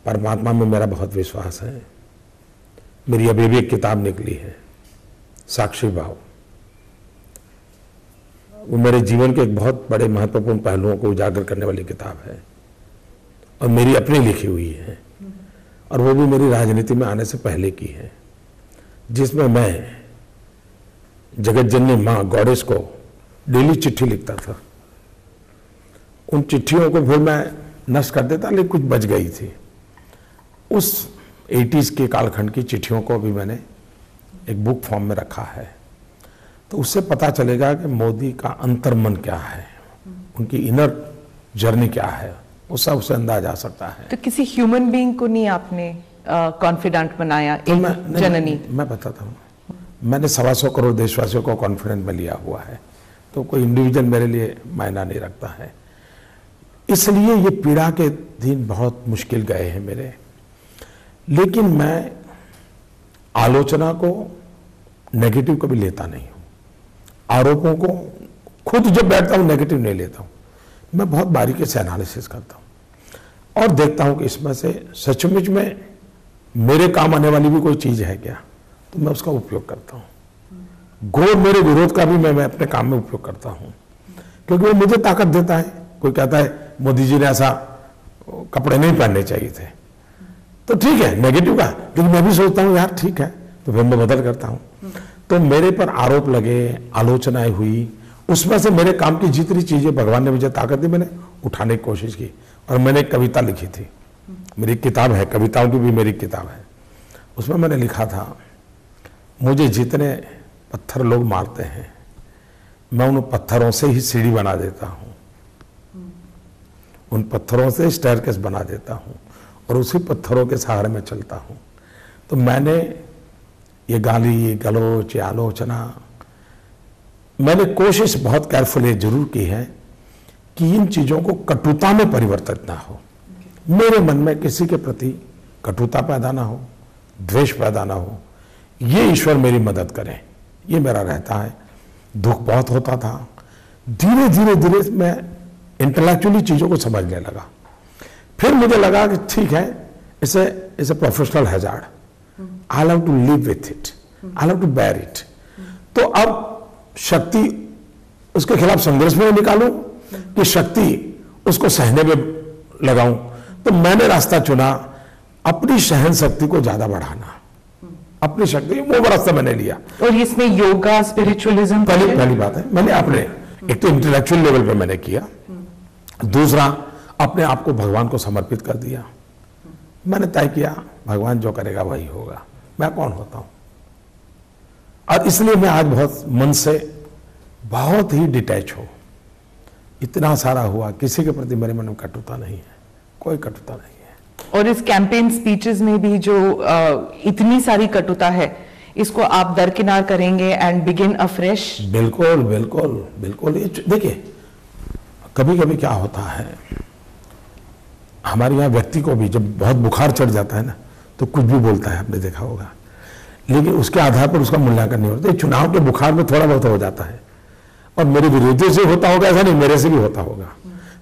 परमात्मा में मेरा बहुत विश्वास है। मेरी अभी भी एक किताब निकली है, साक्षी भाव। वो मेरे जीवन के एक बहुत बड़े महत्वपूर्ण पहलुओं को उजागर करने वाली किताब है और मेरी अपनी लिखी हुई है, और वो भी मेरी राजनीति में आने से पहले की है, जिसमें मैं जगत जननी माँ गॉडेस को डेली चिट्ठी लिखता था। उन चिट्ठियों को फिर मैं नष्ट कर देता, लेकिन कुछ बच गई थी। उस 80s के कालखंड की चिट्ठियों को भी मैंने एक बुक फॉर्म में रखा है, तो उससे पता चलेगा कि मोदी का अंतर्मन क्या है, उनकी इनर जर्नी क्या है, वो सब उससे अंदाज आ सकता है। तो किसी ह्यूमन बीइंग को नहीं आपने कॉन्फिडेंट बनाया? तो जननी मैं बताता हूँ, मैंने 125 करोड़ देशवासियों को कॉन्फिडेंट में लिया हुआ है, तो कोई इंडिविजुअल मेरे लिए मायना नहीं रखता है। इसलिए ये पीड़ा के दिन बहुत मुश्किल गए हैं मेरे, लेकिन मैं आलोचना को, नेगेटिव को भी लेता नहीं हूँ। आरोपों को खुद जब बैठता हूँ नेगेटिव नहीं लेता हूँ, मैं बहुत बारीकी से एनालिसिस करता हूँ और देखता हूँ कि इसमें से सचमुच में मेरे काम आने वाली भी कोई चीज़ है क्या, तो मैं उसका उपयोग करता हूँ। घोर मेरे विरोध का भी मैं अपने काम में उपयोग करता हूँ, क्योंकि वो मुझे ताकत देता है। कोई कहता है मोदी जी ने ऐसा कपड़े नहीं पहनने चाहिए थे, तो ठीक है नेगेटिव का, लेकिन मैं भी सोचता हूँ यार ठीक है, तो फिर मैं बदल करता हूँ। तो मेरे पर आरोप लगे, आलोचनाएं हुई, उसमें से मेरे काम की जितनी चीजें भगवान ने मुझे ताकत दी, मैंने उठाने की कोशिश की। और मैंने एक कविता लिखी थी, मेरी किताब है, कविताओं की भी मेरी किताब है, उसमें मैंने लिखा था, मुझे जितने पत्थर लोग मारते हैं मैं उन पत्थरों से ही सीढ़ी बना देता हूँ, उन पत्थरों से स्टेयरकेस बना देता हूँ और उसी पत्थरों के सहारे में चलता हूँ। तो मैंने ये गाली, ये गलोच, ये आलोचना, मैंने कोशिश बहुत केयरफुली जरूर की है कि इन चीज़ों को कटुता में परिवर्तित ना हो। मेरे मन में किसी के प्रति कटुता पैदा ना हो, द्वेष पैदा ना हो, ये ईश्वर मेरी मदद करे, ये मेरा रहता है। दुख बहुत होता था, धीरे धीरे धीरे मैं इंटेलेक्चुअली चीज़ों को समझने लगा। फिर मुझे लगा कि ठीक है, इसे a professional hazard, I have to live with it, I have to bear it. तो अब शक्ति उसके खिलाफ संघर्ष में निकालूं कि शक्ति उसको सहने में लगाऊं। तो मैंने रास्ता चुना अपनी सहन शक्ति को ज्यादा बढ़ाना, अपनी शक्ति, वो रास्ता मैंने लिया। और इसमें योगा, स्पिरिचुअलिज्म पहली बात है, मैंने अपने एक तो इंटेलेक्चुअल लेवल पे मैंने किया, दूसरा अपने आप को भगवान को समर्पित कर दिया। मैंने तय किया भगवान जो करेगा वही होगा, मैं कौन होता हूं। और इसलिए मैं आज बहुत मन से बहुत ही डिटैच हूं। इतना सारा हुआ, किसी के प्रति मेरे मन में कटुता नहीं है, कोई कटुता नहीं है। और इस कैंपेन स्पीचेस में भी जो इतनी सारी कटुता है, इसको आप दरकिनार करेंगे एंड बिगिन अफ्रेश। बिल्कुल बिल्कुल बिल्कुल। देखिए कभी कभी क्या होता है, हमारे यहाँ व्यक्ति को भी जब बहुत बुखार चढ़ जाता है ना, तो कुछ भी बोलता है, आपने देखा होगा, लेकिन उसके आधार पर उसका मूल्यांकन नहीं होता। चुनाव के बुखार में थोड़ा बहुत हो जाता है, और मेरे विरोधियों से होता होगा ऐसा नहीं, मेरे से भी होता होगा।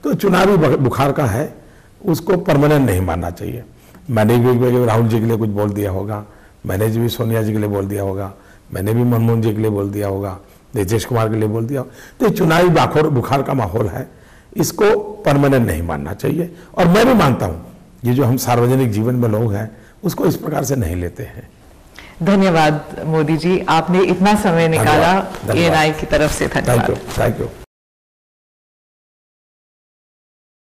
तो चुनावी बुखार का है, उसको परमानेंट नहीं मानना चाहिए। मैंने भी राहुल जी के लिए कुछ बोल दिया होगा, मैंने भी सोनिया जी के लिए बोल दिया होगा, मैंने भी मनमोहन जी के लिए बोल दिया होगा, नीतीश कुमार के लिए बोल दिया। तो ये चुनावी बुखार का माहौल है, इसको परमानेंट नहीं मानना चाहिए। और मैं भी मानता हूं ये जो हम सार्वजनिक जीवन में लोग हैं उसको इस प्रकार से नहीं लेते हैं। धन्यवाद मोदी जी, आपने इतना समय निकाला ANI की तरफ से। धन्यवाद। Thank you.